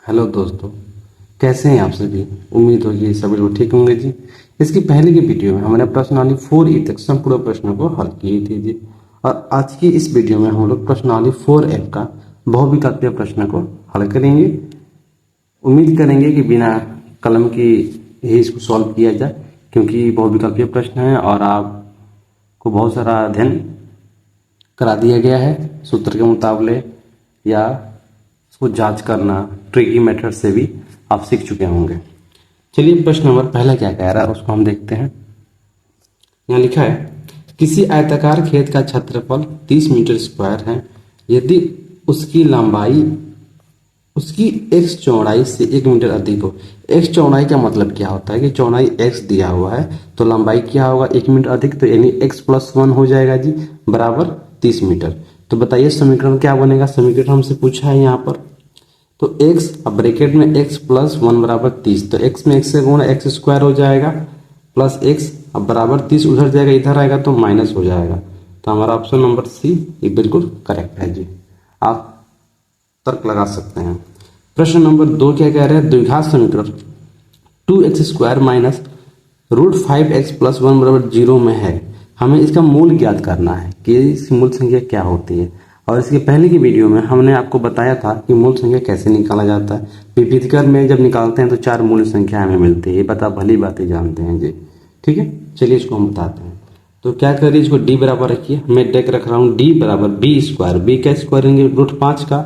Hello दोस्तों, कैसे हैं आप सभी। उम्मीद होगी सभी लोग ठीक होंगे जी। इसकी पहले की वीडियो में हमने प्रश्नावली 4E तक संपूर्ण प्रश्नों को हल किए थे जी। और आज की इस वीडियो में हम लोग प्रश्नावली 4F का बहुविकल्पीय प्रश्न को हल करेंगे। उम्मीद करेंगे कि बिना कलम की ही इसको सॉल्व किया जाए, क्योंकि बहुविकल्पीय प्रश्न है और आपको बहुत सारा अध्ययन करा दिया गया है सूत्र के मुताबिक, या उसको जांच करना ट्रिकी मेथड से भी आप सीख चुके होंगे। चलिए प्रश्न नंबर पहला क्या कह रहा है उसको हम देखते हैं। यहाँ लिखा है, किसी आयताकार खेत का क्षेत्रफल 30 मीटर स्क्वायर है। यदि उसकी लंबाई उसकी x चौड़ाई से 1 मीटर अधिक हो। x चौड़ाई का मतलब क्या होता है कि चौड़ाई x दिया हुआ है तो लंबाई क्या होगा 1 मीटर अधिक, तो यानी x+1 हो जाएगा जी, बराबर 30 मीटर। तो बताइए समीकरण क्या बनेगा। समीकरण हमसे पूछा है यहाँ पर, तो x अब ब्रैकेट में x+1 बराबर 30, तो x में x से गुणा x स्क्वायर हो जाएगा प्लस x, अब बराबर 30 उधर जाएगा इधर आएगा तो माइनस हो जाएगा। तो हमारा ऑप्शन नंबर सी ये बिल्कुल करेक्ट है जी। आप तर्क लगा सकते हैं। प्रश्न नंबर 2 क्या कह रहे हैं, द्विघात समीकरण 2x स्क्वायर माइनस √5x+1 बराबर 0 में है। हमें इसका मूल ज्ञात करना है कि इसकी मूल संख्या क्या होती है। और इसके पहले की वीडियो में हमने आपको बताया था कि मूल संख्या कैसे निकाला जाता है। विविधकर में जब निकालते हैं तो 4 मूल संख्या हमें मिलती है, ये बता भली बातें जानते हैं जी। ठीक है, चलिए इसको हम बताते हैं। तो क्या करिए, इसको d बराबर रखिए। मैं डेक रख रहा हूँ d बराबर b स्क्वायर। b का स्क्वायर लेंगे √5 का,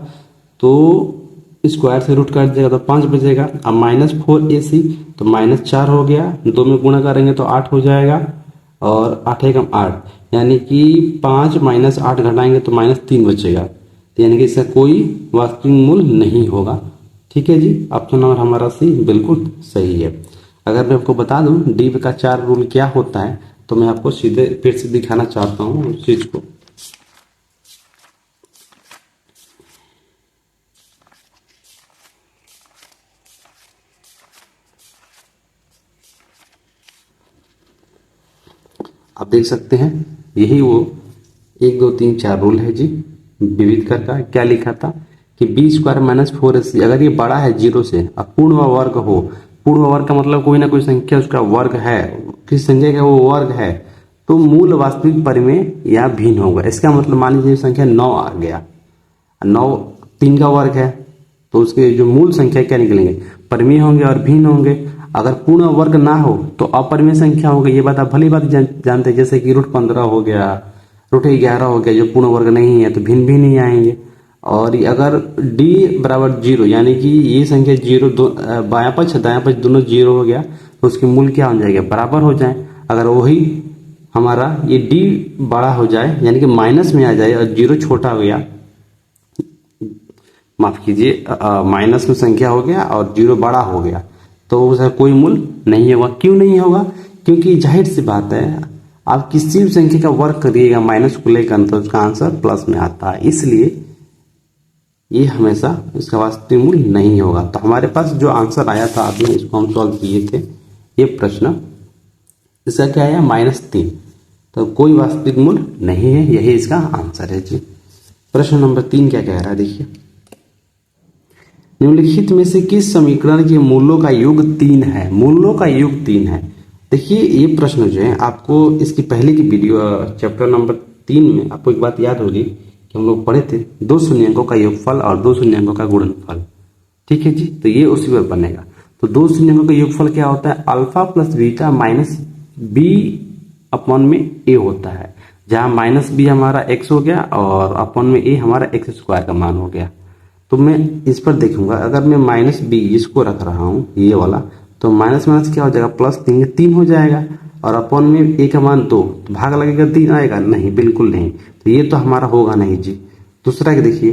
तो स्क्वायर से रूट काट देगा तो 5 बचेगा। अब -4ac तो -4 हो गया, 2 में गुणा करेंगे तो 8 हो जाएगा, और 8 एकम 8, यानी कि 5 - 8 घटाएंगे तो -3 बचेगा। तो यानी कि इसका कोई वास्तविक मूल नहीं होगा। ठीक है जी, ऑप्शन नंबर हमारा सी बिल्कुल सही है। अगर मैं आपको बता दूं डी का 4 रूल क्या होता है, तो मैं आपको सीधे फिर से दिखाना चाहता हूँ उस चीज को। आप देख सकते हैं, यही वो 1 2 3 4 रूल है जी। विविध कर का क्या लिखा था कि b स्क्वायर -4ac, अगर ये बड़ा है 0 से, अब पूर्ण वर्ग हो। पूर्ण वर्ग का मतलब कोई ना कोई संख्या उसका वर्ग है, किस संख्या का वो वर्ग है, तो मूल वास्तविक परिमेय या भिन्न होगा। इसका मतलब मान लीजिए संख्या 9 आ गया, 9 3 का वर्ग है, तो उसके जो मूल संख्या क्या निकलेंगे, परिमेय होंगे और भिन्न होंगे। अगर पूर्ण वर्ग ना हो तो अपरिमेय संख्या होगी। ये बात आप भली बात जानते हैं, जैसे कि √15 हो गया, √11 हो गया, जो पूर्ण वर्ग नहीं है तो भिन्न भी नहीं आएंगे। और अगर d बराबर 0, यानी कि ये संख्या 0 बायां पक्ष दायां पक्ष दोनों 0 हो गया, तो उसकी मूल क्या हो जाएगा, बराबर हो जाए। अगर वही हमारा ये d बड़ा हो जाए, यानी कि माइनस में आ जाए, और 0 छोटा हो गया, माफ कीजिए, माइनस में संख्या हो गया और 0 बड़ा हो गया, तो उसका कोई मूल नहीं होगा। क्यों नहीं होगा, क्योंकि जाहिर सी बात है, आप किसी भी संख्या का वर्ग करिएगा माइनस को लेकर तो उसका आंसर प्लस में आता है, इसलिए ये हमेशा इसका वास्तविक मूल नहीं होगा। तो हमारे पास जो आंसर आया था अभी, इसको हम सॉल्व किए थे, ये प्रश्न, इसका क्या आया -3, तो कोई वास्तविक मूल नहीं है, यही इसका आंसर है जी। प्रश्न नंबर 3 क्या कह रहा है, देखिए, निम्नलिखित में से किस समीकरण के मूलों का योग 3 है। मूलों का योग 3 है। देखिए ये प्रश्न जो है, आपको इसकी पहले की वीडियो चैप्टर नंबर 3 में आपको एक बात याद होगी कि हम लोग पढ़े थे 2 शून्यंकों का योगफल और 2 शून्यंकों का गुणनफल। ठीक है जी, तो ये उसी पर बनेगा। तो 2 शून्यंकों का योगफल क्या होता है, alpha plus beta minus B upon में ए होता है, जहां माइनस बी हमारा x हो गया और अपॉन में ए हमारा x स्क्वायर का मान हो गया। तो मैं इस पर देखूंगा, अगर मैं -b इसको रख रहा हूं ये वाला, तो माइनस माइनस क्या हो जाएगा, +3 हो जाएगा, और अपॉन में a का मान 2, तो भाग लगेगा 3 आएगा, नहीं बिल्कुल नहीं, तो ये तो हमारा होगा नहीं जी। दूसरा देखिए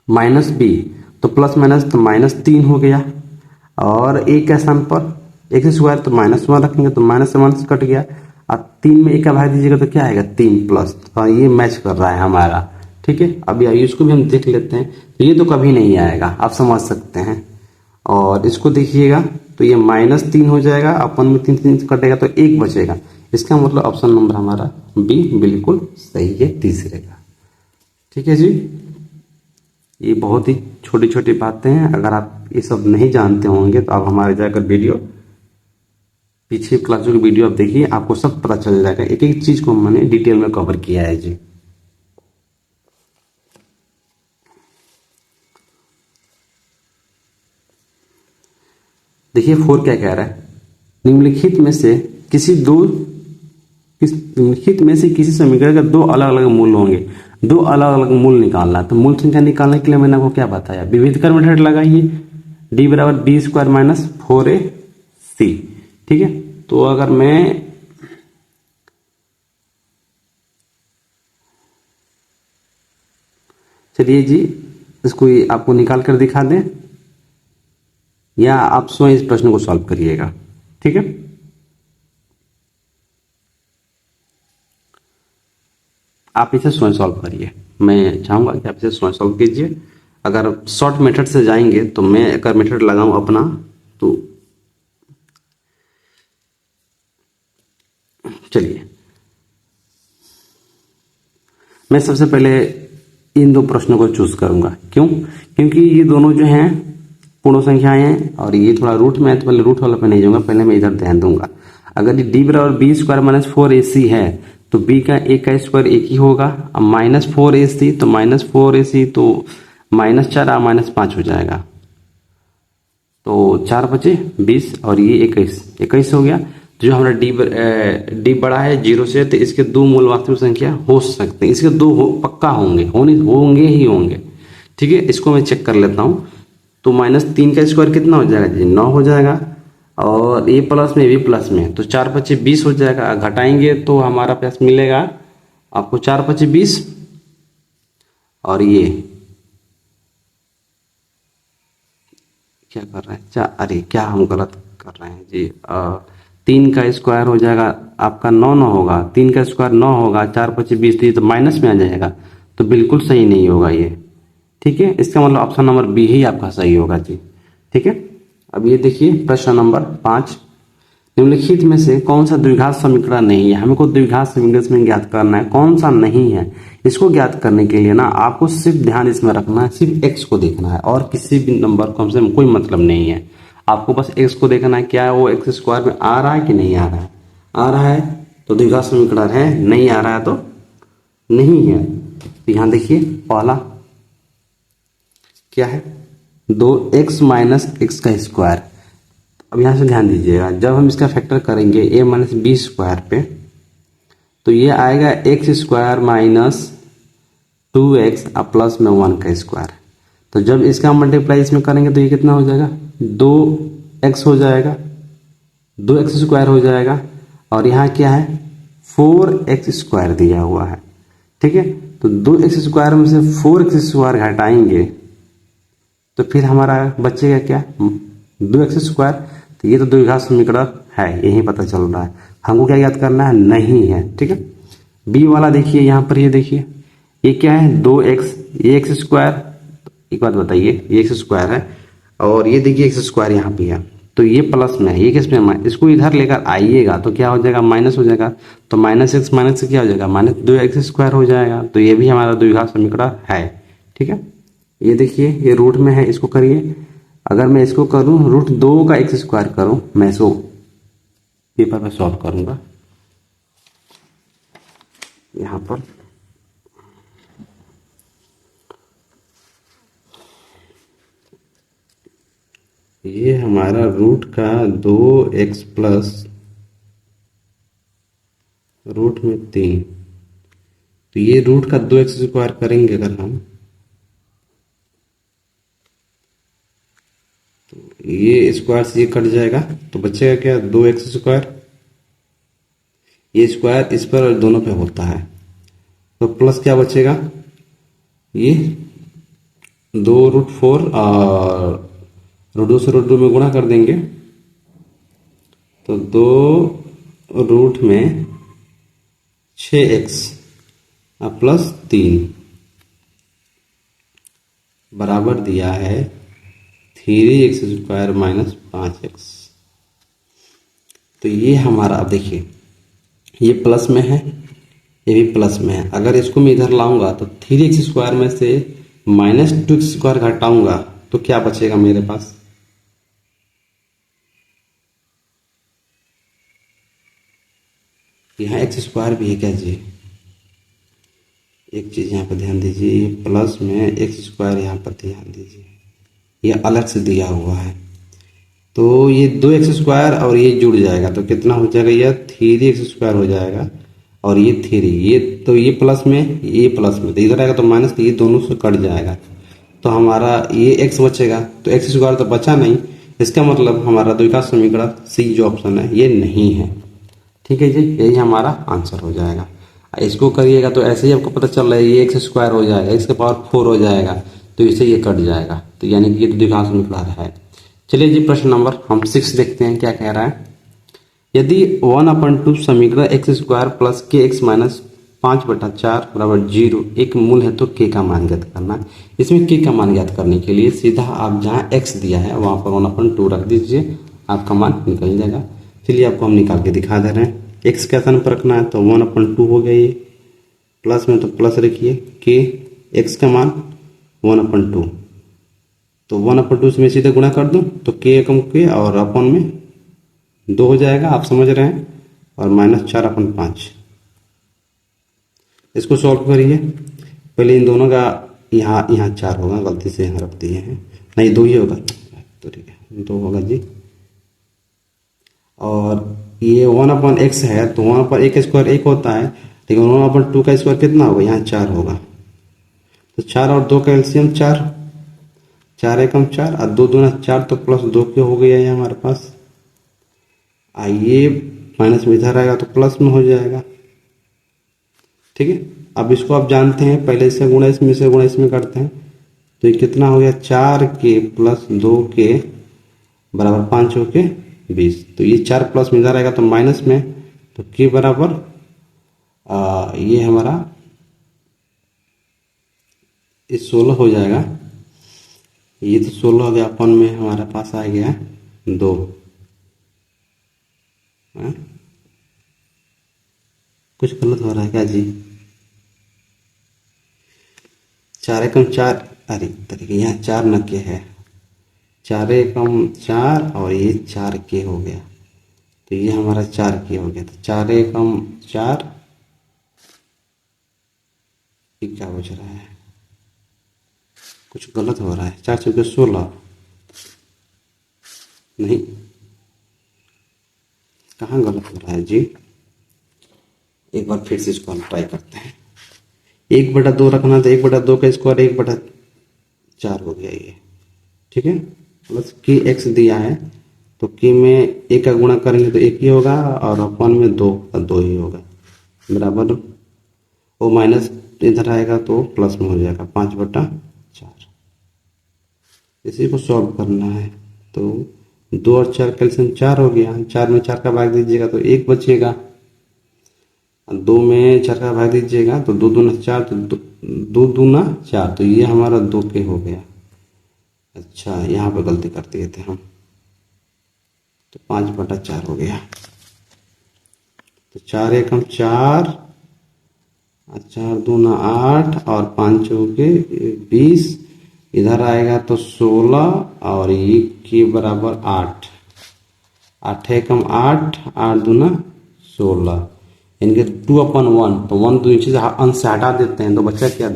-b, तो प्लस माइनस तो -3 हो गया, और a के स्थान पर x स्क्वायर तो -1 रखेंगे तो माइनस से माइनस कट गया, और 3 में a का भाग दीजिएगा तो क्या आएगा 3 प्लस, तो ये मैच कर रहा है हमारा। ठीक है, अभी आइए इसको भी हम देख लेते हैं। तो ये तो कभी नहीं आएगा, आप समझ सकते हैं। और इसको देखिएगा तो ये -3 हो जाएगा, अपन में 3 कटेगा तो 1 बचेगा। इसका मतलब ऑप्शन नंबर हमारा बी बिल्कुल सही है, तीसरे का। ठीक है जी। ये बहुत ही छोटी छोटी बातें हैं। अगर आप ये सब नहीं जानते होंगे तो आप हमारे जाकर वीडियो, पीछे क्लासों की वीडियो आप देखिए, आपको सब पता चल जाएगा। एक एक चीज को मैंने डिटेल में कवर किया है जी। देखिए 4 क्या कह रहा है, निम्नलिखित में से किसी समीकरण का दो अलग अलग मूल होंगे, दो अलग अलग मूल निकालना। तो मूल संख्या निकालने के लिए मैंने आपको क्या बताया, विविधीकरण मेथड लगाइए, डी बराबर बी स्क्वायर माइनस 4ac। ठीक है, तो अगर मैं चलिए जी इसको आपको निकाल कर दिखा दें, या आप स्वयं इस प्रश्न को सॉल्व करिएगा। ठीक है, आप इसे स्वयं सॉल्व करिए। मैं चाहूंगा कि आप इसे स्वयं सॉल्व कीजिए। अगर शॉर्ट मेथड से जाएंगे तो मैं अगर मेथड लगाऊं अपना, तो चलिए मैं सबसे पहले इन दो प्रश्नों को चूज करूंगा। क्यों? क्योंकि ये दोनों जो हैं पूर्ण संख्याएं हैं और ये थोड़ा रूट में है, तो पहले रूट वाला पे नहीं जाऊंगा, पहले मैं इधर ध्यान दूंगा। अगर ये डी बराबर बी स्क्वायर माइनस 4ac है तो b का a का स्क्वायर एक ही होगा। अब माइनस 4ac तो माइनस 4ac तो -4 और -5 हो जाएगा, तो 4 बचे 20 और ये 21 हो गया। जो हमारा डी बड़ा है 0 से, तो इसके दो मूल वास्तविक संख्या हो सकते हैं, इसके दो पक्का होंगे ही होंगे। ठीक है, इसको मैं चेक कर लेता हूं। तो -3 का स्क्वायर कितना हो जाएगा जी, 9 हो जाएगा, और ये प्लस में भी प्लस में, तो 4 पचे 20 हो जाएगा। घटाएंगे तो हमारा पास मिलेगा आपको 4 पचे 20, और ये क्या कर रहे हैं, अरे क्या हम गलत कर रहे हैं जी। 3 का स्क्वायर हो जाएगा आपका 9 होगा, 3 का स्क्वायर 9 होगा, 4 पचे 20, तो माइनस में आ जाएगा, तो बिल्कुल सही नहीं होगा ये। ठीक है, इसका मतलब ऑप्शन नंबर बी ही आपका सही होगा जी। ठीक है, अब ये देखिए प्रश्न नंबर 5, निम्नलिखित में से कौन सा द्विघात समीकरण नहीं है। हमको द्विघात समीकरण में ज्ञात करना है कौन सा नहीं है। इसको ज्ञात करने के लिए ना आपको सिर्फ ध्यान इसमें रखना है, सिर्फ x को देखना है और किसी भी नंबर को हमसे कोई मतलब नहीं है। आपको बस x को देखना है, क्या है वो x स्क्वायर में आ रहा है कि नहीं आ रहा है। आ रहा है तो द्विघात समीकरण है, नहीं आ रहा है तो नहीं है। तो यहां देखिए पहला क्या है, 2x माइनस एक्स का स्क्वायर। अब यहां से ध्यान दीजिएगा, जब हम इसका फैक्टर करेंगे a माइनस बी स्क्वायर पे, तो ये आएगा x square minus 2x plus में 1 का स्क्वायर। तो जब इसका मल्टीप्लाई इसमें करेंगे तो ये कितना हो जाएगा, 2x हो जाएगा, 2x स्क्वायर हो जाएगा, और यहाँ क्या है 4x स्क्वायर दिया हुआ है। ठीक है, तो 2x स्क्वायर में से 4x स्क्वायर घटाएंगे तो फिर हमारा बचेगा क्या, 2x स्क्वायर। तो ये तो द्विघात समीकरण है, यही पता चल रहा है। हमको क्या याद करना है, नहीं है। ठीक है, बी वाला देखिए यहाँ पर, ये देखिए ये क्या है 2x, ये एक्स स्क्वायर। एक बात बताइए, ये एक्स स्क्वायर है और ये देखिए एक्स स्क्वायर यहाँ पे है, तो ये प्लस में है, ये किस में, इसको इधर लेकर आइएगा तो क्या हो जाएगा, माइनस हो जाएगा। तो -x माइनस से क्या हो जाएगा, -2x स्क्वायर हो जाएगा। तो ये भी हमारा द्विघात समीकरण है। ठीक है, ये देखिए ये रूट में है, इसको करिए। अगर मैं इसको करूं √2 का x स्क्वायर करूं, मैं इसको पेपर पे सॉल्व करूंगा। यहां पर ये हमारा रूट का 2x प्लस रूट में 3, तो ये रूट का 2x स्क्वायर करेंगे अगर हम, तो ये स्क्वायर से ये कट जाएगा तो बचेगा क्या, 2x स्क्वायर। ये स्क्वायर इस पर और दोनों पे होता है, तो प्लस क्या बचेगा, ये 2√4 और √2 से √2 में गुणा कर देंगे तो 2 रूट में 6x प्लस 3 बराबर दिया है 3x स्क्वायर माइनस 5x। तो ये हमारा, अब देखिए ये प्लस में है, ये भी प्लस में है। अगर इसको मैं इधर लाऊंगा तो 3x स्क्वायर में से -2x² घटाऊंगा तो क्या बचेगा मेरे पास? यहाँ x² भी है क्या जी? एक चीज यहाँ पर ध्यान दीजिए, ये प्लस में x² यहाँ पर ध्यान दीजिए, ये अलग से दिया हुआ है, तो ये 2x² और ये जुड़ जाएगा तो कितना हो जाएगा? यह 3x² हो जाएगा और ये 3, ये तो ये प्लस में, ये प्लस में, तो इधर आएगा तो माइनस, तो ये दोनों से कट जाएगा तो हमारा ये x बचेगा, तो x² तो बचा नहीं, इसका मतलब हमारा द्विघात समीकरण सी जो ऑप्शन है ये नहीं है। ठीक है जी, यही हमारा आंसर हो जाएगा। इसको करिएगा तो ऐसे ही आपको पता चल रहा है ये x² हो जाएगा, x के पावर 4 हो जाएगा, तो इससे ये कट जाएगा, तो यानी कि ये द्विघात समीकरण है। चलिए जी प्रश्न नंबर हम 6 देखते हैं क्या कह रहा है। यदि 1/2 समीकरण x² प्लस kx माइनस 5/4 बराबर 0 एक मूल है तो k का मान ज्ञात करना है। इसमें k का मान ज्ञात करने के लिए सीधा आप जहाँ x दिया है वहाँ पर 1/2 रख दीजिए, आपका मान निकल जाएगा। चलिए आपको हम निकाल के दिखा दे रहे हैं। x के स्थान पर रखना है तो 1/2 हो गया, ये प्लस में तो प्लस रखिए, k x का मान 1/2, तो 1/2 से मैं सीधे गुणा कर दूं तो k एकम k और अपन में 2 हो जाएगा, आप समझ रहे हैं, और -4/5। इसको सॉल्व करिए, पहले इन दोनों का यहाँ 4 होगा, गलती से यहाँ रख दिए हैं, नहीं 2 ही होगा, तो ठीक है 2 होगा जी। और ये 1/x है तो 1/1² 1 होता है, लेकिन 1/2 का स्क्वायर कितना होगा? यहाँ 4 होगा, तो 4 और 2 का एलसीएम 4, 4 एकम 4 और 2 दूना 4, तो +2 के हो गया है हमारे पास। आइए माइनस में इधर आएगा तो प्लस में हो जाएगा। ठीक है, अब इसको आप जानते हैं, पहले इससे गुणा इसमें, से गुणा इसमें करते हैं, तो ये कितना हो गया? 4k प्लस 2k बराबर 5 होके 20, तो ये 4 प्लस में इधर आएगा तो माइनस में, तो k बराबर ये हमारा इस 16 हो जाएगा, ये तो 16 हो गया, अपन में हमारे पास आ गया 2। कुछ गलत हो रहा है क्या जी? 4 एकम 4, अरे तरीके यहाँ 4 न के है, 4 एकम 4 और ये 4k हो गया, तो ये हमारा 4k हो गया, तो 4 एकम 4, ये क्या बच रहा है? कुछ गलत हो रहा है, 4 चौके 16, नहीं कहाँ गलत हो रहा है जी? एक बार फिर से इसको हम ट्राई करते हैं। 1/2 रखना था, 1/2 का स्क्वायर 1/4 हो गया ये, ठीक है, प्लस kx दिया है तो k में 1 का गुणा करेंगे तो 1 ही होगा और अपन में 2 का 2 ही होगा, बराबर वो माइनस इधर आएगा तो प्लस में हो जाएगा 5/4। इसी को सॉल्व करना है, तो 2 और 4 कैल्शियम 4 हो गया, 4 में 4 का भाग दीजिएगा तो 1 बचेगा, 2 में 4 का भाग दीजिएगा तो 2 दूना 4, तो 2 दूना 4, तो ये हमारा 2k हो गया। अच्छा यहाँ पे गलती कर दिए थे हम, तो 5/4 हो गया, तो 4 एकम 4, 4 दूना 8 और 5 चौके 20, इधर आएगा तो 16 और ये के बराबर 8, 8 एकम 8, 8 दूना 16, इनके 2/1, तो 1 2 नीचे से अंश से हटा देते हैं तो बचा क्या?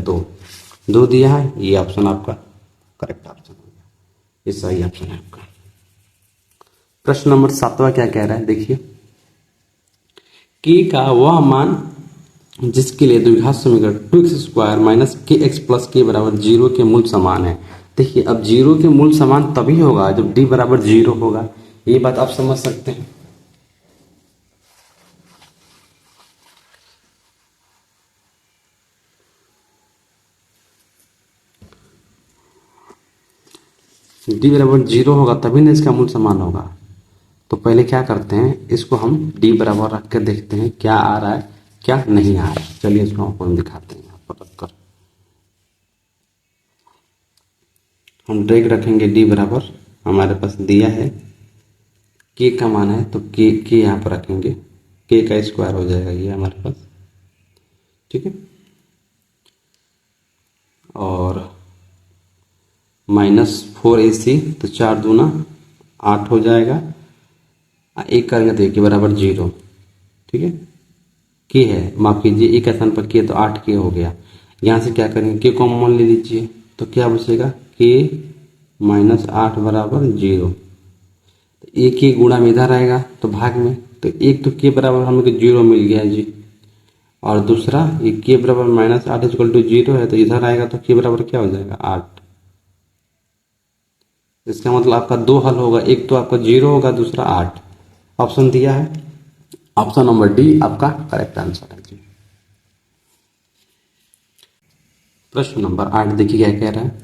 2 दिया है, ये ऑप्शन आपका करेक्ट ऑप्शन हो गया, ये सही ऑप्शन है आपका। प्रश्न नंबर 7वां क्या कह रहा है देखिए, k का वह मान जिसके लिए द्विघात समीकरण 2x² minus kx plus k बराबर 0 के मूल समान है। देखिए अब 0 के मूल समान तभी होगा जब d बराबर 0 होगा, ये बात आप समझ सकते हैं। d बराबर 0 होगा तभी ना इसका मूल समान होगा, तो पहले क्या करते हैं, इसको हम d बराबर रख कर देखते हैं क्या आ रहा है क्या नहीं आ रहा है। चलिए इसको आपको हम दिखाते हैं, यहाँ पर रखकर हम डायरेक्ट रखेंगे d बराबर, हमारे पास दिया है k का मान है तो k यहाँ पर रखेंगे, k का स्क्वायर हो जाएगा ये हमारे पास, ठीक है, और -4ac, तो 4 दूना 8 हो जाएगा। एक करेंगे तो 1 के बराबर 0, ठीक है। के है, माफ कीजिए, एक स्थान पर के तो 8 के हो गया। यहाँ से क्या करेंगे, के कॉमन ले लीजिए, तो क्या बचेगा, के -8 बराबर 0। तो एक के गुणा में इधर आएगा तो भाग में, तो एक तो के बराबर हमें 0 मिल गया जी, और दूसरा ये के बराबर -8 = 0 है, तो इधर आएगा तो के बराबर क्या हो जाएगा, 8। इसका मतलब आपका 2 हल होगा, एक तो आपका 0 होगा, दूसरा 8। ऑप्शन दिया है, ऑप्शन नंबर डी आपका करेक्ट आंसर है जी। प्रश्न नंबर 8 देखिए क्या कह रहा है।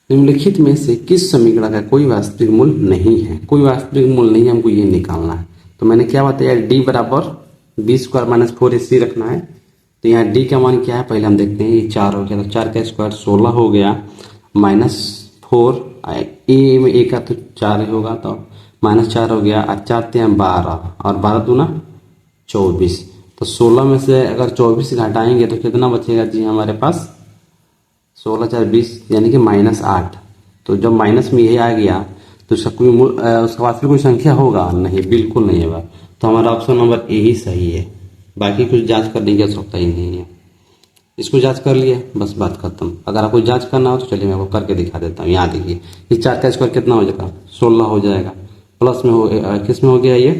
निम्नलिखित में से किस समीकरण का कोई वास्तविक मूल्य नहीं है। कोई वास्तविक मूल्य नहीं है, हमको ये निकालना है। तो मैंने क्या बताया, डी बराबर b² - 4ac रखना है। तो यहाँ डी का मान क्या है, पहले हम देखते हैं। ये 4 हो गया, तो 4 का स्क्वायर 16 हो गया, -4 ए में एक का तो 4 ही होगा, तो -4 हो गया, और 4 × 12, और 12 दूना 24। तो 16 में से अगर 24 घटाएंगे तो कितना बचेगा जी हमारे पास, 16 × 4 = 20, यानी कि -8। तो जब माइनस में यही आ गया तो उसका कोई उसका वास्तविक कोई संख्या होगा नहीं, बिल्कुल नहीं होगा। तो हमारा ऑप्शन नंबर ए ही सही है, बाकी कुछ जांच करने की आवश्यकता ही नहीं है। इसको जांच कर लिए, बस बात खत्म। अगर आपको जांच करना हो तो चलिए मैं आपको करके दिखा देता हूँ। यहाँ देखिए, ये 4 का स्क्वायर कितना हो जाएगा, 16 हो जाएगा, प्लस में हो, किस में हो गया ये,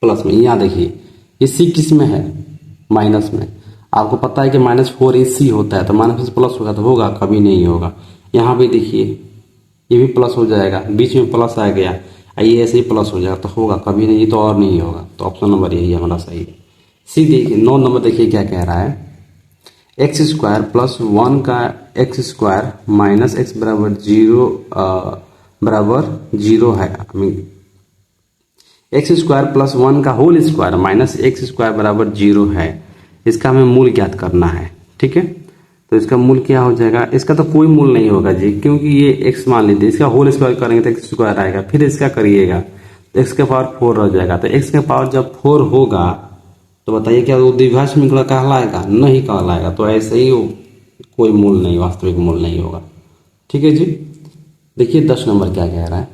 प्लस में। यहाँ देखिए ये सी किस में है, माइनस में। आपको पता है कि -4ac होता है, तो माइनस से प्लस होगा तो होगा, कभी नहीं होगा। यहाँ भी देखिए ये भी प्लस हो जाएगा, बीच में प्लस आ गया, ये ऐसे ही प्लस हो जाएगा, तो होगा कभी नहीं, तो और नहीं होगा। तो ऑप्शन नंबर यही हमारा सही है। सी देखिए 9 नंबर देखिए क्या कह रहा है, x² + 1 का x² - x बराबर 0 है। x² + 1 का होल स्क्वायर -x² बराबर 0 है। इसका हमें मूल ज्ञात करना है, ठीक है। तो इसका मूल क्या हो जाएगा, इसका तो कोई मूल नहीं होगा जी, क्योंकि ये x मान लीजिए, इसका होल स्क्वायर करेंगे तो x² आएगा, फिर इसका करिएगा तो x के पावर 4 हो जाएगा। तो x के पावर जब 4 होगा तो बताइए क्या वो द्विघात समीकरण कहलाएगा, नहीं कहलाएगा। तो ऐसे ही कोई मूल नहीं, वास्तविक मूल नहीं होगा, ठीक है जी। देखिए 10 नंबर क्या कह रहा है,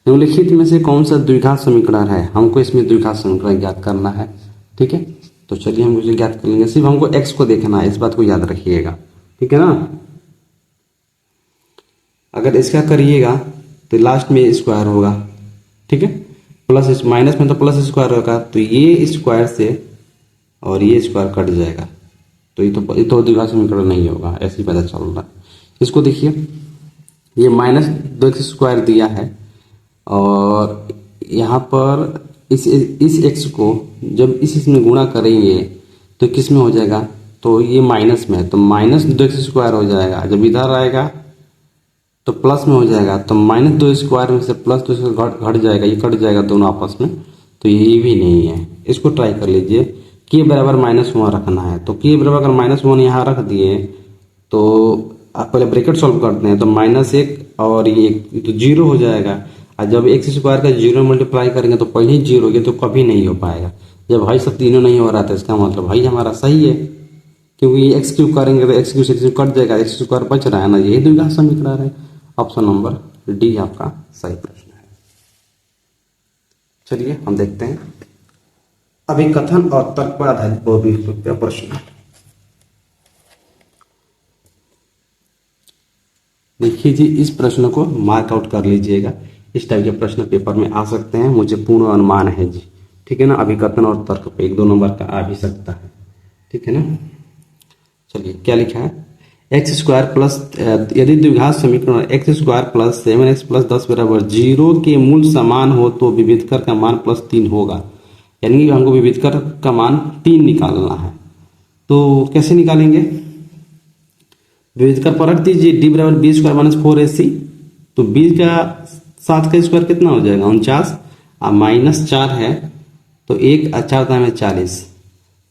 निम्नलिखित में से कौन सा द्विघात समीकरण है। हमको इसमें द्विघात समीकरण ज्ञात करना है, ठीक है। तो चलिए हम इसे ज्ञात कर लेंगे, सिर्फ हमको x को देखना है, इस बात को याद रखिएगा, ठीक है ना। अगर इसका करिएगा तो लास्ट में स्क्वायर होगा, ठीक है, प्लस माइनस में तो प्लस स्क्वायर होगा, तो ये स्क्वायर से और ये स्क्वायर कट जाएगा, तो ये तो द्विघात समीकरण नहीं होगा, ऐसे ही पता चल रहा है। इसको देखिए, ये -2x² दिया है, और यहाँ पर इस x को जब इसमें गुणा करेंगे तो किस में हो जाएगा, तो ये माइनस में है, तो -2x² हो जाएगा। जब इधर आएगा तो प्लस में हो जाएगा, तो -2² में से +2 घट जाएगा, ये कट जाएगा दोनों आपस में, तो ये भी नहीं है। इसको ट्राई कर लीजिए, k बराबर -1 रखना है, तो k बराबर अगर -1 यहाँ रख दिए तो आप पहले ब्रैकेट सॉल्व करते हैं, तो -1 और ये तो 0 हो जाएगा। और जब x² का 0 मल्टीप्लाई करेंगे तो पहले ही 0 हो गया, तो कभी नहीं हो पाएगा। जब भाई सब तीनों नहीं हो रहा था, इसका मतलब भाई हमारा सही है, क्योंकि ये x³ करेंगे तो x³ से कट जाएगा, x² बच रहा है ना, यही द्विघात समीकरण है। ऑप्शन नंबर डी आपका सही प्रश्न है। चलिए हम देखते हैं अभिकथन और तर्क पर आधारित बहुविकल्पीय प्रश्न। देखिए जी, इस प्रश्न को मार्क आउट कर लीजिएगा, इस टाइप के प्रश्न पेपर में आ सकते हैं, मुझे पूर्ण अनुमान है जी, ठीक है ना। अभिकथन और तर्क पे 1-2 नंबर का आ भी सकता है, ठीक है ना। चलिए क्या लिखा है, x² यदि द्विघात समीकरण x² + 7x + 10 बराबर 0 के मूल समान हो तो विविधकर का मान +3 होगा। यानी कि हमको विविधकर का मान 3 निकालना है। तो कैसे निकालेंगे, विविधकर परख दीजिए, d बराबर b² - 4ac, तो 20 का 7 का स्क्वायर कितना हो जाएगा, 49, और -4 है तो 1 और 4 में 40,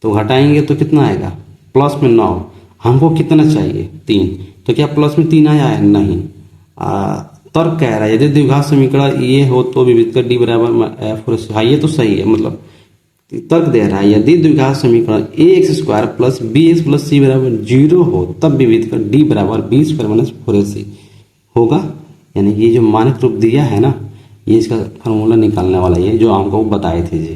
तो घटाएंगे तो कितना आएगा, प्लस में 9। हमको कितना चाहिए, 3, तो क्या प्लस में 3 आया है, नहीं। तर्क कह रहा है यदि द्विघात समीकरण ये हो तो विविधकर d बराबर 4ac, हाँ ये तो सही है, मतलब तर्क दे रहा है यदि द्विघात समीकरण A X square plus B X plus C बराबर 0 हो तब विविध कर डी बराबर बी स्क्वायर माइनस 4ac होगा। यानी कि ये जो मानक रूप दिया है ना, ये इसका फार्मूला निकालने वाला ये जो हमको बताए थे जी।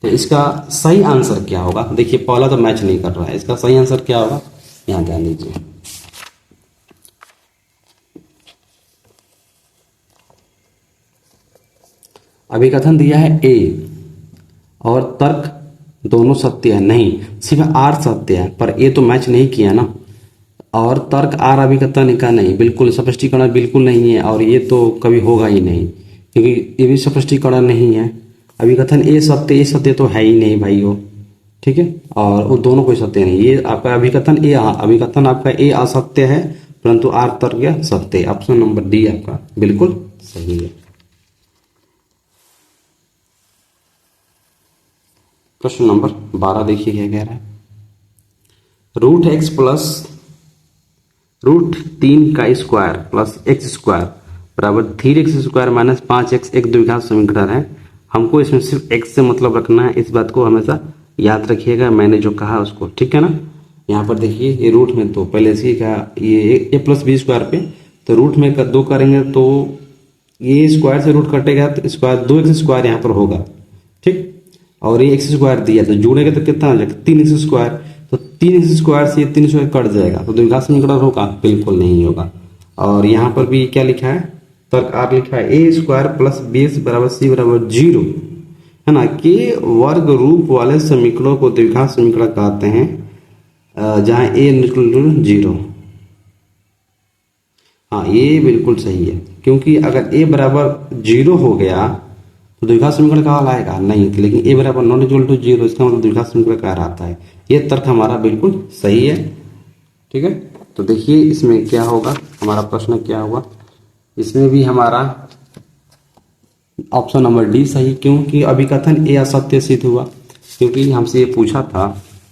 तो इसका सही आंसर क्या होगा? देखिए पहला तो मैच नहीं कर रहा है, इसका सही आंसर क्या होगा यहाँ ध्यान दीजिए। अभिकथन दिया है ए और तर्क दोनों सत्य है, नहीं सिर्फ आर सत्य है, पर ए तो मैच नहीं किया ना। और तर्क आर अभिकथन का नहीं, बिल्कुल स्पष्टीकरण बिल्कुल नहीं है, और ये तो कभी होगा ही नहीं क्योंकि ये भी स्पष्टीकरण नहीं है। अभिकथन ए सत्य तो है ही नहीं भाई वो, ठीक है। और वो दोनों कोई सत्य नहीं, ये आपका अभिकथन आपका ए असत्य है परंतु आर तर्क सत्य है। ऑप्शन नंबर डी आपका बिल्कुल सही है। प्रश्न नंबर 12 देखिए क्या कह रहा है। रूट एक्स प्लस रूट 3 का स्क्वायर प्लस एक्स स्क्वायर बराबर 3x स्क्वायर माइनस 5x एक द्विघात समीकरण है। हमको इसमें सिर्फ x से मतलब रखना है, इस बात को हमेशा याद रखिएगा, मैंने जो कहा उसको, ठीक है ना। यहाँ पर देखिए ये रूट में तो पहले से कहा ये a प्लस बी स्क्वायर पे, तो रूट में दो करेंगे तो ये स्क्वायर से रूट कटेगा तो स्क्वायर 2x स्क्वायर यहाँ पर होगा, ठीक। और ये एक्स स्क्वायर दिया तो जोड़ेगा तो कितना हो जाएगा 3x स्क्वायर, तो 3x स्क्वायर से ये 3 स्क्वायर कट जाएगा तो द्विघात समीकरण होगा? बिल्कुल नहीं होगा। और यहाँ पर भी क्या लिखा है, तर्क आर लिखा है ए स्क्वायर प्लस बी एक्स बराबर सी बराबर 0 है ना, के वर्ग रूप वाले समीकरणों को द्विघात समीकरण कहते हैं जहाँ ए इक्वल टू 0। हाँ ये बिल्कुल सही है, क्योंकि अगर ए बराबर 0 हो गया तो द्विघात समीकरण कहाँ लाएगा? नहीं, लेकिन ए बराबर नॉट इक्वल टू 0 इसका मतलब द्विघात समीकरण कहाँ आता है। ये तर्क हमारा बिल्कुल सही है, ठीक है। तो देखिए इसमें क्या होगा, हमारा प्रश्न क्या हुआ, इसमें भी हमारा ऑप्शन नंबर डी सही, क्योंकि अभिकथन ए असत्य सिद्ध हुआ, क्योंकि हमसे ये पूछा था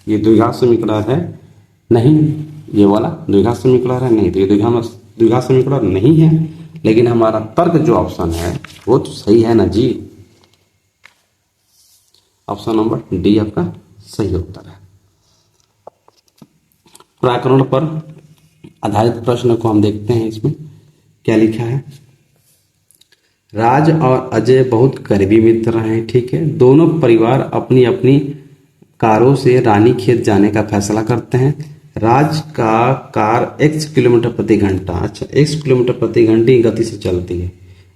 ये द्विघात समीकरण है नहीं, ये वाला द्विघात समीकरण है नहीं, तो ये द्विघात समीकरण नहीं है, लेकिन हमारा तर्क जो ऑप्शन है वो तो सही है ना जी। ऑप्शन नंबर डी आपका सही उत्तर है। प्राकरण पर आधारित प्रश्न को हम देखते हैं, इसमें क्या लिखा है। राज और अजय बहुत करीबी मित्र हैं, ठीक है। दोनों परिवार अपनी अपनी कारों से रानीखेत जाने का फैसला करते हैं। राज का कार x किलोमीटर प्रति घंटा, अच्छा x किलोमीटर प्रति घंटे की गति से चलती है,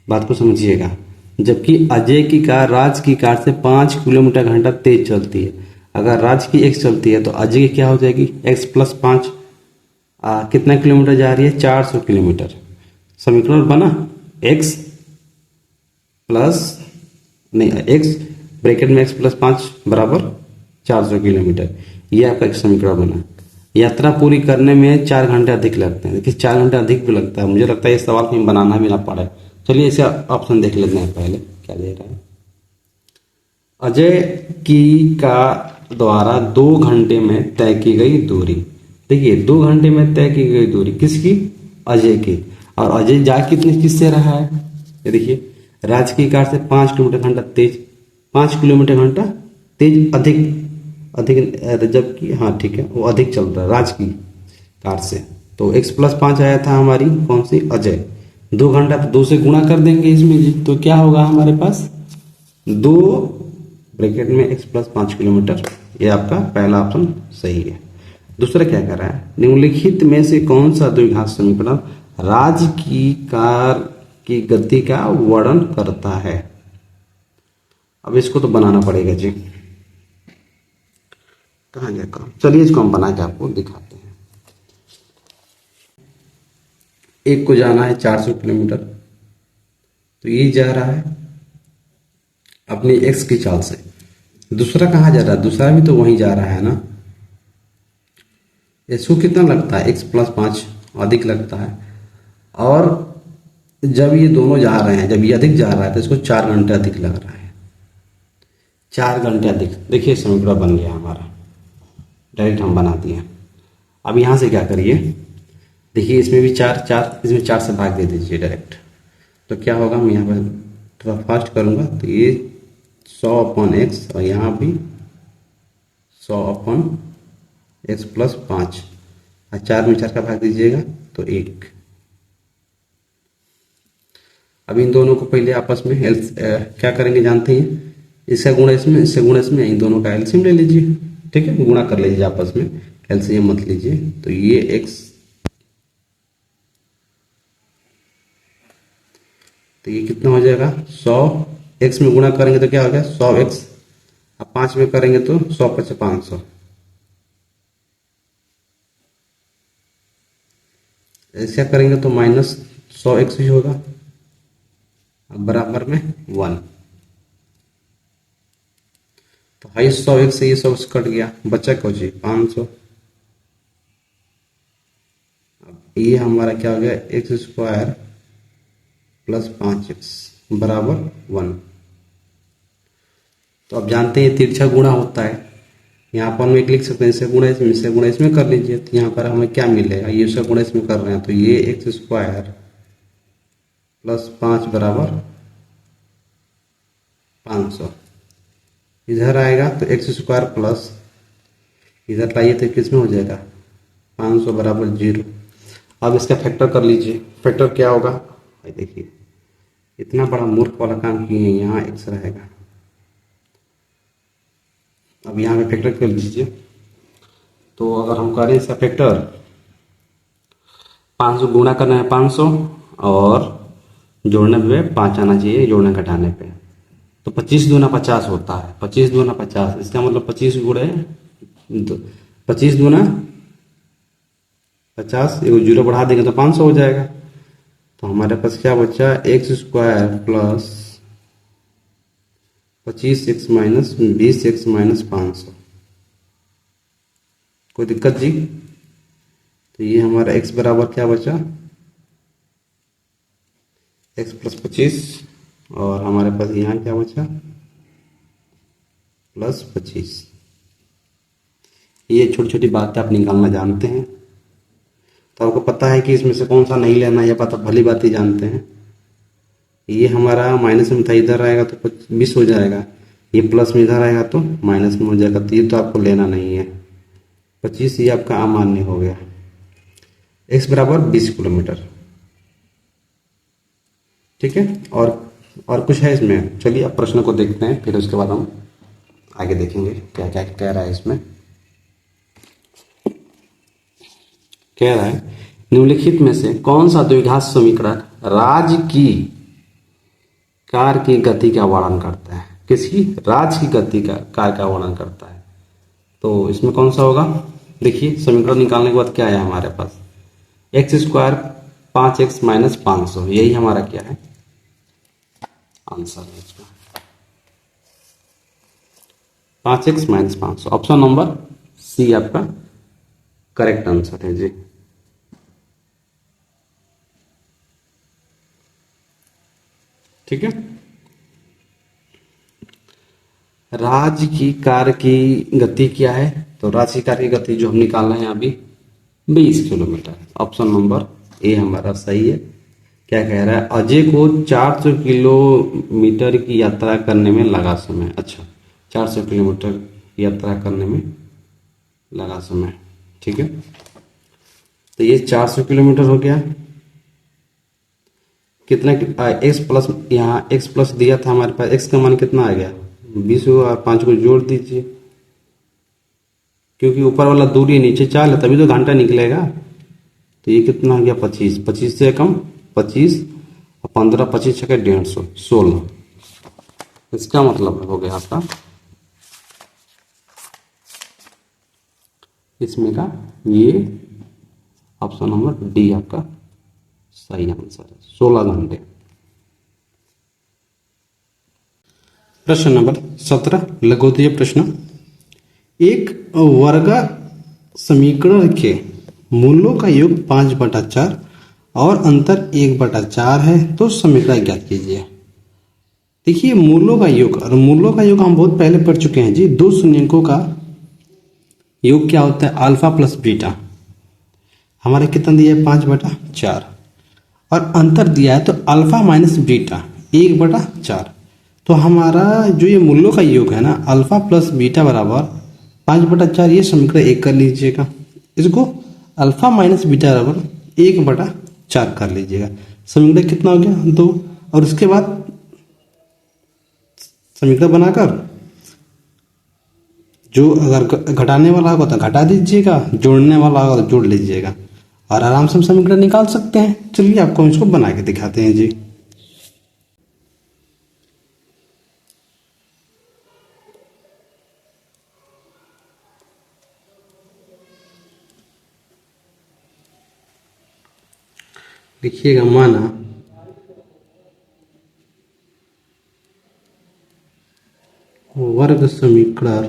बात को समझिएगा, जबकि अजय की कार राज की कार से 5 किलोमीटर घंटा तेज चलती है। अगर राज की x चलती है तो अजय की क्या हो जाएगी x प्लस 5, कितना किलोमीटर जा रही है 400 किलोमीटर। समीकरण बना x प्लस नहीं x ब्रैकेट में x प्लस 5 बराबर 400 किलोमीटर, ये आपका एक समीकरण बना। यात्रा पूरी करने में 4 घंटे अधिक लगते हैं, देखिए 4 घंटे अधिक भी लगता है, मुझे लगता है ये सवाल कहीं बनाना भी ना पड़े। चलिए इसे ऑप्शन देख लेते हैं, पहले क्या दे रहा है। अजय की कार द्वारा 2 घंटे में तय की गई दूरी, देखिए 2 घंटे में तय की गई दूरी किसकी? अजय की। और अजय जा किससे रहा है, ये देखिए राज की कार से 5 किलोमीटर घंटा तेज, 5 किलोमीटर घंटा तेज अधिक जबकि हाँ ठीक है वो अधिक चल रहा है राज की कार से, तो x प्लस 5 आया था हमारी कौन सी? अजय। 2 घंटा 2 से गुणा कर देंगे इसमें जी, तो क्या होगा हमारे पास 2 ब्रैकेट में x प्लस 5 किलोमीटर, ये आपका पहला ऑप्शन सही है। दूसरा क्या कर रहा है, निम्नलिखित में से कौन सा द्विघात समीकरण राज की कार की गति का वर्णन करता है। अब इसको तो बनाना पड़ेगा जी, कहाँ गया काम, चलिए इसको हम बना के आपको दिखाते हैं। एक को जाना है 400 किलोमीटर, तो ये जा रहा है अपनी एक्स की चाल से। दूसरा कहाँ जा रहा है, दूसरा भी तो वहीं जा रहा है ना। इसको कितना लगता है x प्लस 5 अधिक लगता है, और जब ये दोनों जा रहे हैं, जब ये अधिक जा रहा है तो इसको 4 घंटे अधिक लग रहा है, 4 घंटे अधिक। देखिए समीकरण बन गया हमारा, डायरेक्ट हम बना दिए। अब यहाँ से क्या करिए, देखिए इसमें भी 4 इसमें 4 से भाग दे दीजिए डायरेक्ट, तो क्या होगा, हम यहाँ पर थोड़ा फास्ट करूँगा तो ये 100/x और यहाँ भी 100/x प्लस 5, और 4 में 4 का भाग दीजिएगा तो 1। अब इन दोनों को पहले आपस में क्या करेंगे जानते हैं, इसका गुणा इसमें, इससे गुणा इसमें, इन दोनों का एलसीएम ले लीजिए। ठीक है, गुणा कर लीजिए आपस में, एलसीएम मत लीजिए। तो ये x, तो ये कितना हो जाएगा 100, x में गुणा करेंगे तो क्या हो गया 100x, अब 5 में करेंगे तो 100×500, ऐसा करेंगे तो -100x ही होगा, अब बराबर में 1। तो 100x से ये 100 कट गया, बचा क्या जी 500। अब ये हमारा क्या हो गया x² प्लस 5x बराबर 1। तो अब जानते हैं तिरछा गुणा होता है, यहाँ पर हम एक लिख सकते हैं, इससे गुणा इसमें, इससे गुणा इसमें कर लीजिए। तो यहाँ पर हमें क्या मिलेगा, ये उसका गुणा इसमें कर रहे हैं, तो ये x² प्लस 5 बराबर 500। इधर आएगा तो x² प्लस, इधर लाइए तो किस में हो जाएगा 500 बराबर 0। अब इसका फैक्टर कर लीजिए, फैक्टर क्या होगा, देखिए इतना बड़ा मूर्ख वाला काम किए हैं, यहाँ x रहेगा। अब यहाँ पे फैक्टर कर लीजिए, तो अगर हम करें इसका फैक्टर, 500 गुणा करना है 500 और जोड़ने पे 5 आना चाहिए, जोड़ने घटाने पे। तो 25 दूना 50 होता है, 25 दूना 50, इसका मतलब 25 गुणे 25 दूना 50, एगो 0 बढ़ा देंगे तो 500 हो जाएगा। तो हमारे पास क्या बचा x² plus 25x minus 20x minus 500। कोई दिक्कत जी? तो ये हमारा x बराबर क्या बचा, x प्लस 25, और हमारे पास यहाँ क्या बचा प्लस 25। ये छोटी छोटी बातें आप निकालना जानते हैं, तो आपको पता है कि इसमें से कौन सा नहीं लेना, यह पता भली बात ही जानते हैं। ये हमारा माइनस में था, इधर आएगा तो 20 हो जाएगा, ये प्लस में इधर आएगा तो माइनस में हो जाएगा, तो ये तो आपको लेना नहीं है। 25 ये आपका अमान्य हो गया। x बराबर 20 किलोमीटर। ठीक है, और कुछ है इसमें, चलिए अब प्रश्न को देखते हैं, फिर उसके बाद हम आगे देखेंगे क्या क्या कह रहा है इसमें। कह रहा है निम्नलिखित में से कौन सा द्विघात समीकरण राज्य की कार की गति का वर्णन करता है, किसकी, राज्य की गति का कार का वर्णन करता है। तो इसमें कौन सा होगा, देखिए समीकरण निकालने के बाद क्या है हमारे पास, x² 5x माइनस 500, यही हमारा क्या है आंसर है इसका, 5x minus 500। Option number C आपका करेक्ट आंसर है जी। ठीक है, राज्य की कार की गति क्या है, तो राज्य की कार की गति जो हम निकाल रहे हैं अभी 20 किलोमीटर। ऑप्शन नंबर ए हमारा सही है। क्या कह रहा है, अजय को 400 किलोमीटर की यात्रा करने में लगा समय। अच्छा, 400 किलोमीटर यात्रा करने में लगा समय। ठीक है, तो ये 400 किलोमीटर हो गया, कितना x प्लस, यहाँ x प्लस दिया था हमारे पास, x का मान कितना आ गया 20 और 5 को जोड़ दीजिए, क्योंकि ऊपर वाला दूरी नीचे 4 है तभी तो घंटा निकलेगा। तो ये कितना हो गया 25, 25 से कम 25 और 15, 25 छः 150, 16। इसका मतलब हो गया आपका इसमें का ये ऑप्शन नंबर डी आपका सही आंसर है, 16 घंटे। प्रश्न नंबर 17 लघुत्तरीय प्रश्न, एक वर्ग समीकरण के मूलों का योग 5/4 और अंतर 1/4 है, तो समीकरण ज्ञात कीजिए। देखिए मूलों का योग, और मूलों का योग हम बहुत पहले पढ़ चुके हैं जी। दो शून्यकों का योग क्या होता है, अल्फा प्लस बीटा। हमारे कितना दिया है 5/4, और अंतर दिया है तो अल्फा माइनस बीटा 1/4। तो हमारा जो ये मूलों का योग है ना, अल्फा प्लस बीटा बराबर 5/4 ये समीकरण 1 कर लीजिएगा। इसको अल्फा माइनस बीटा बराबर 1/4 कर लीजिएगा। समीकरण कितना हो गया 2। और उसके बाद समीकरण बनाकर जो अगर घटाने वाला होगा तो घटा दीजिएगा, जोड़ने वाला होगा तो जोड़ लीजिएगा और आराम से हम समीकरण निकाल सकते हैं। चलिए आपको हम इसको बना के दिखाते हैं जी। लिखिएगा माना वर्ग समीकरण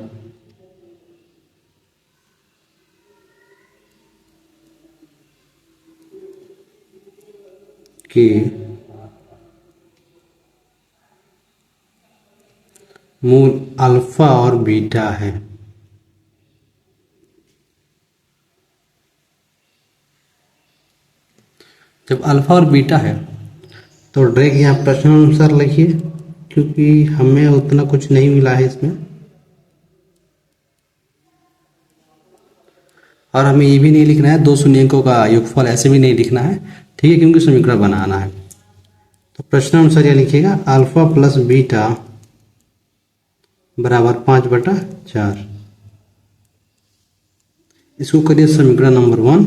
के मूल अल्फा और बीटा है। जब अल्फा और बीटा है तो डायरेक्ट यहाँ प्रश्न अनुसार लिखिए, क्योंकि हमें उतना कुछ नहीं मिला है इसमें। और हमें ये भी नहीं लिखना है 2 शून्यकों का योगफल, ऐसे भी नहीं लिखना है, ठीक है, क्योंकि समीकरण बनाना है। तो प्रश्न अनुसार यह लिखिएगा अल्फा प्लस बीटा बराबर 5/4। इसको करिए समीकरण नंबर 1।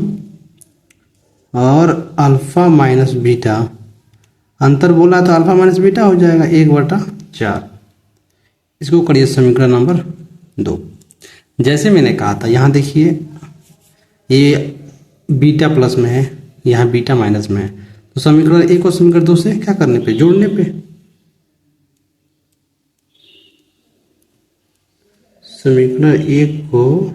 और अल्फा माइनस बीटा, अंतर बोला तो अल्फा माइनस बीटा हो जाएगा 1/4। इसको करिए समीकरण नंबर 2। जैसे मैंने कहा था, यहाँ देखिए ये बीटा प्लस में है, यहाँ बीटा माइनस में है, तो समीकरण 1 और समीकरण 2 से क्या करने पे, जोड़ने पे। समीकरण 1 को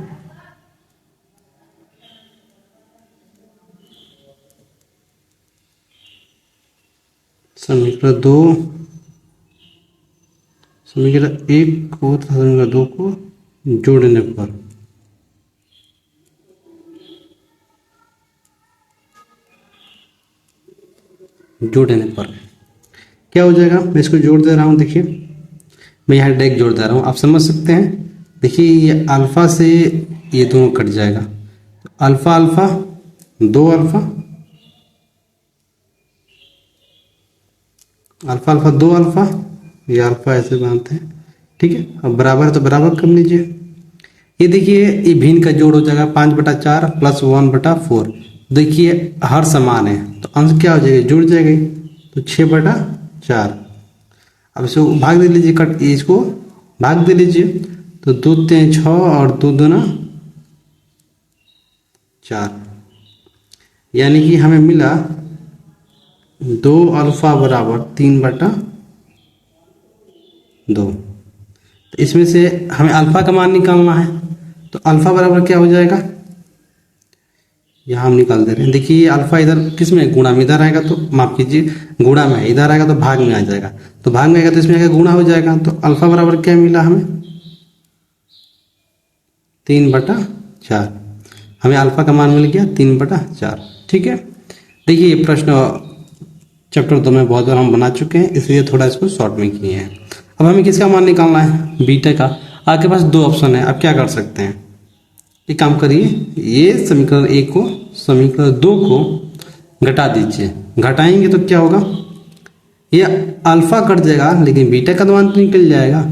समीकरण 2 समीकरण 1 को तथा समीकरण 2 को जोड़ने पर क्या हो जाएगा। मैं इसको जोड़ दे रहा हूँ, देखिए मैं यहाँ डायरेक्ट जोड़ दे रहा हूँ, आप समझ सकते हैं। देखिए ये अल्फा से ये दोनों कट जाएगा, तो alpha alpha 2 alpha, alpha alpha 2 alpha, ये अल्फा ऐसे बनाते हैं, ठीक है। अब बराबर तो बराबर कर लीजिए। ये देखिए ये भिन्न का जोड़ हो जाएगा 5/4 प्लस 1/4। देखिए हर समान है तो अंश क्या हो जाएगा, जुड़ जाएगा, तो 6/4। अब इसको भाग दे लीजिए, कट इसको भाग दे लीजिए, तो 2 3 6 और 2 2 4, यानी कि हमें मिला 2 अल्फा बराबर 3/2। तो इसमें से हमें अल्फा का मान निकालना है, तो अल्फा बराबर क्या हो जाएगा, यहाँ हम निकाल दे रहे हैं। देखिए ये अल्फा इधर किस में, गुणा में, इधर आएगा तो माफ कीजिए गुणा में है, इधर आएगा तो भाग में आ जाएगा, तो भाग में आएगा तो इसमें आएगा गुणा हो जाएगा। तो अल्फा बराबर क्या मिला हमें, 3/4। हमें अल्फा का मान मिल गया 3/4, ठीक है। देखिए ये प्रश्न चैप्टर 2 में बहुत बार हम बना चुके हैं, इसलिए थोड़ा इसको शॉर्ट में किए हैं। अब हमें किसका मान निकालना है, बीटा का। आपके पास 2 ऑप्शन है, आप क्या कर सकते हैं, एक काम करिए, ये समीकरण 1 को समीकरण 2 को घटा दीजिए। घटाएंगे तो क्या होगा, ये अल्फा कट जाएगा लेकिन बीटा का मान तो निकल जाएगा।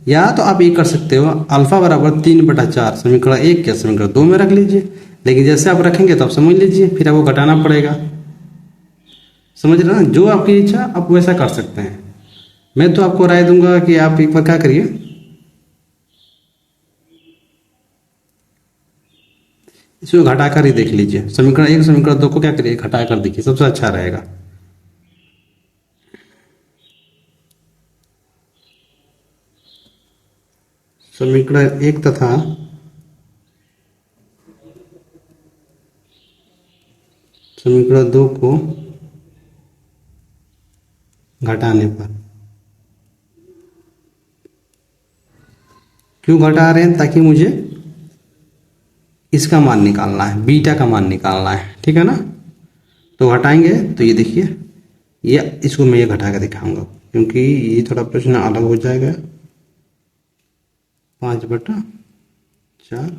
या तो आप ये कर सकते हो, अल्फा बराबर 3/4 समीकरण 1 के समीकरण 2 में रख लीजिए, लेकिन जैसे आप रखेंगे तो आप समझ लीजिए फिर आपको घटाना पड़ेगा। समझ रहे ना, जो आपकी इच्छा आप वैसा कर सकते हैं। मैं तो आपको राय दूंगा कि आप एक बार क्या करिए, इसको घटाकर ही देख लीजिए। समीकरण 1 समीकरण 2 को क्या करिए, घटाकर देखिए, सबसे अच्छा रहेगा। समीकरण 1 तथा समीकरण 2 को घटाने पर, क्यों घटा रहे हैं, ताकि मुझे इसका मान निकालना है, बीटा का मान निकालना है, ठीक है ना। तो घटाएंगे तो ये देखिए, ये इसको मैं ये घटा के दिखाऊंगा, क्योंकि ये थोड़ा प्रश्न अलग हो जाएगा। 5/4 4,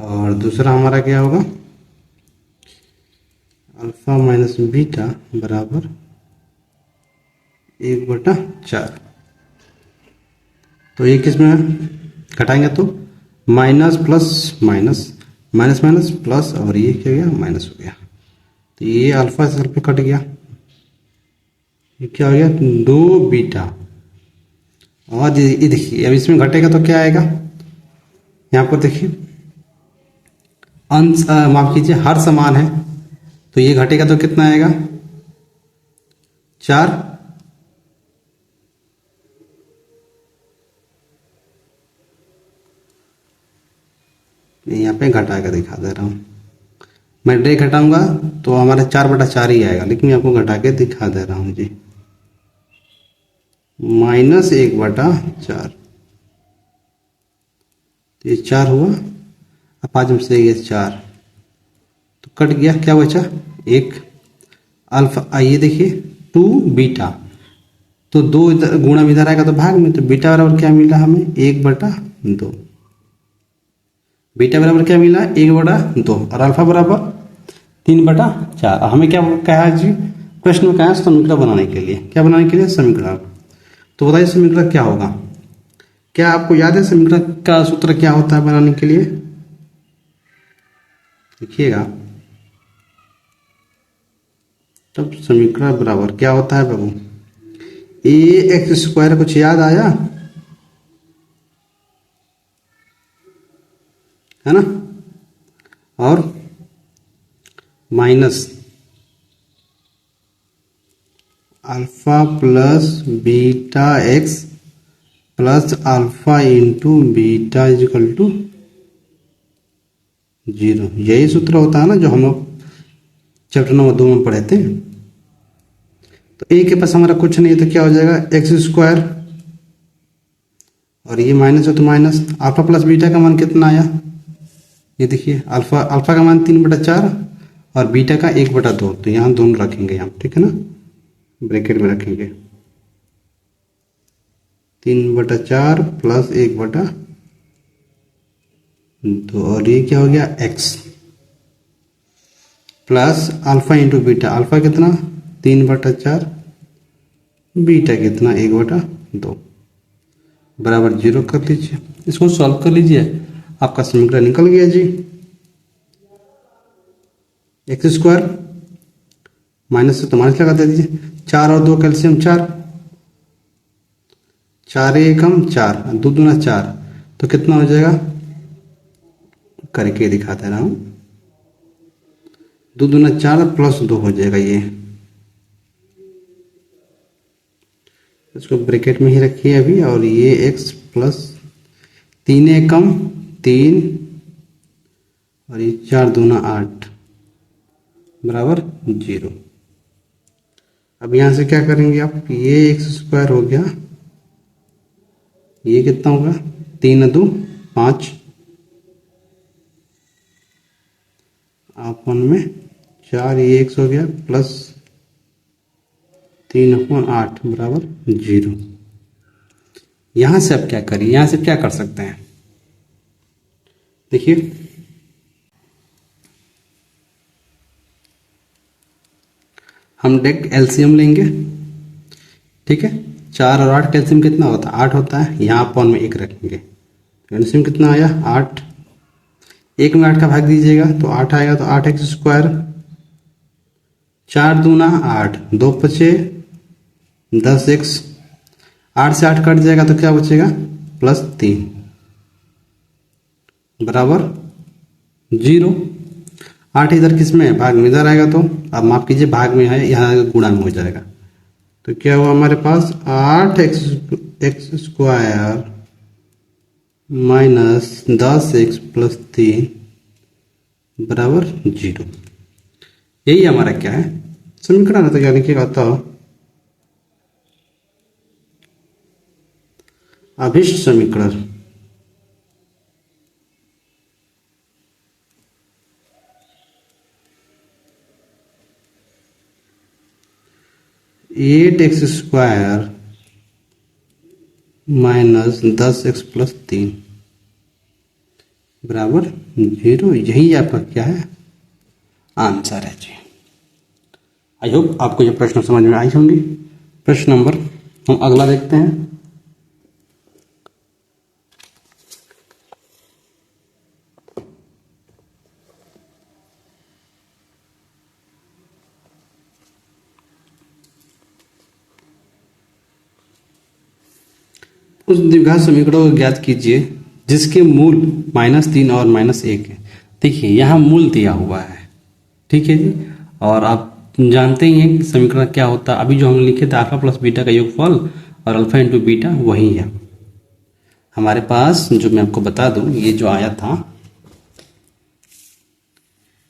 और दूसरा हमारा क्या होगा, अल्फा माइनस बीटा बराबर 1/4। तो ये किस में घटाएंगे तो minus plus minus, minus minus plus, और ये क्या हो गया, माइनस हो गया। तो ये अल्फा से अल्फा कट गया, ये क्या हो गया, 2 बीटा। और ये देखिए अब इसमें घटेगा तो क्या आएगा, यहाँ पर देखिए अंश, माफ कीजिए, हर समान है, तो ये घटेगा तो कितना आएगा, 4। यहाँ पे घटा कर दिखा दे रहा हूँ, मैं डे घटाऊंगा तो हमारा 4/4 ही आएगा, लेकिन मैं आपको घटा के दिखा दे रहा हूँ जी, -1/4। तो ये 4 हुआ, अब 5 में से ये 4 तो कट गया, क्या बचा, 1 अल्फा। आइए देखिए 2 बीटा, तो 2 इधर गुणा इधर आएगा तो भाग में, तो बीटा बराबर क्या मिला हमें, 1/2। बीटा बराबर क्या मिला, 1/2, और अल्फा बराबर 3/4। हमें क्या कहा है जी, प्रश्न में कहा है समीकरण बनाने के लिए, क्या बनाने के लिए, समीकरण। तो बताइए समीकरण क्या होगा, क्या आपको याद है समीकरण का सूत्र क्या होता है बनाने के लिए, देखिएगा। तब समीकरण बराबर क्या होता है बाबू, ax², कुछ याद आया है ना, और minus alpha plus beta X plus alpha into beta is equal to 0। यही सूत्र होता है ना जो हम लोग चैप्टर नंबर 2 में पढ़े थे। तो ए के पास हमारा कुछ नहीं है तो क्या हो जाएगा, x², और ये माइनस है तो माइनस, अल्फा प्लस बीटा का मान कितना आया, ये देखिए, अल्फा का मान 3/4 और बीटा का 1/2, तो यहाँ दोनों रखेंगे यहाँ, ठीक है ना, ब्रैकेट में रखेंगे, 3/4 प्लस 1/2, और ये क्या हो गया, x plus alpha into beta, alpha कितना 3/4, बीटा कितना 1/2, बराबर 0 कर लीजिए। इसको सॉल्व कर लीजिए, आपका समीकरण निकल गया जी। x² माइनस से तो माइनस लगा दे दीजिए, 4 और 2 कैल्शियम 4, 4 एकम 4, 2 दूना 4, तो कितना हो जाएगा, करके दिखा दे रहा हूं, 2 दूना 4 प्लस 2 हो जाएगा ये, इसको ब्रैकेट में ही रखिए अभी, और ये x प्लस 3 एकम 3, और ये 4 दूना 8 बराबर 0। अब यहां से क्या करेंगे आप, ये x² हो गया, ये कितना होगा, 3 2 5, अपन में 4, ये x हो गया, प्लस 3/8 बराबर 0। यहां से अब क्या करिए, यहां से क्या कर सकते हैं, देखिए हम डायरेक्ट एलसीएम लेंगे, ठीक है, 4 और 8 का एलसीएम कितना होता है, 8 होता है, यहाँ अपन में 1 रखेंगे, एलसीएम कितना आया 8, 1 में 8 का भाग दीजिएगा तो 8 आएगा, तो 8x², 4 दूना 8, 2 बचे 10x, 8 से 8 कट जाएगा तो क्या बचेगा, प्लस 3 बराबर 0। 8 इधर किस में है, भाग में, इधर आएगा, तो अब माफ कीजिए भाग में है, यहाँ गुणा में हो जाएगा, तो क्या हुआ हमारे पास 8x² माइनस 10x प्लस 3 बराबर 0। यही हमारा क्या है, समीकरण है। तो क्या लिखिएगा, तो अभिष्ट समीकरण (8x² माइनस 10x प्लस 3 बराबर 0, यही आपका क्या है आंसर है जी। आई होप आपको ये प्रश्न समझ में आई होंगी। प्रश्न नंबर हम अगला देखते हैं। उस द्विघात समीकरणों को ज्ञात कीजिए जिसके मूल -3 और -1 है। देखिए यहाँ मूल दिया हुआ है, ठीक है जी। और आप जानते ही हैं कि समीकरण क्या होता है। अभी जो हम लिखे थे अल्फा प्लस बीटा का योगफल और अल्फा इंटू बीटा वही है हमारे पास। जो मैं आपको बता दूं, ये जो आया था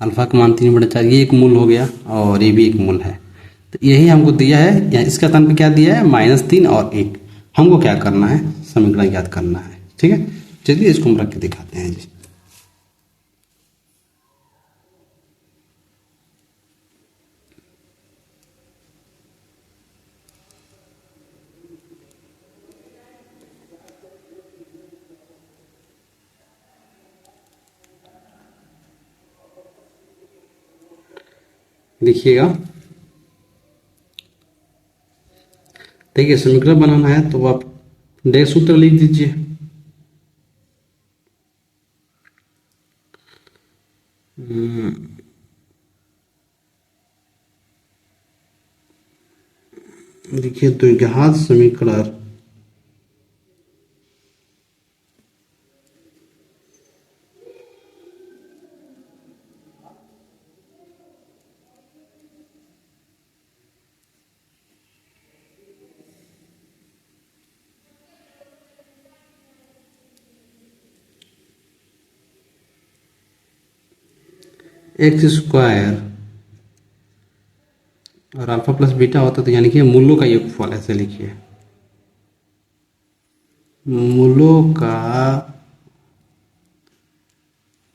अल्फा का मान 3/4, ये एक मूल हो गया और ये भी एक मूल है। तो यही हमको दिया है, या इसका स्थान पे क्या दिया है -3 और 1। हमको क्या करना है, समीकरण याद करना है, ठीक है। चलिए इसको हम रख के दिखाते हैं जी। देखिएगा, देखिए समीकरण बनाना है तो आप डायरेक्ट सूत्र लिख दीजिए। देखिए द्विघात समीकरण x² और अल्फा प्लस बीटा होता तो यानी कि मूलों का योगफल, ऐसे लिखिए मूलों का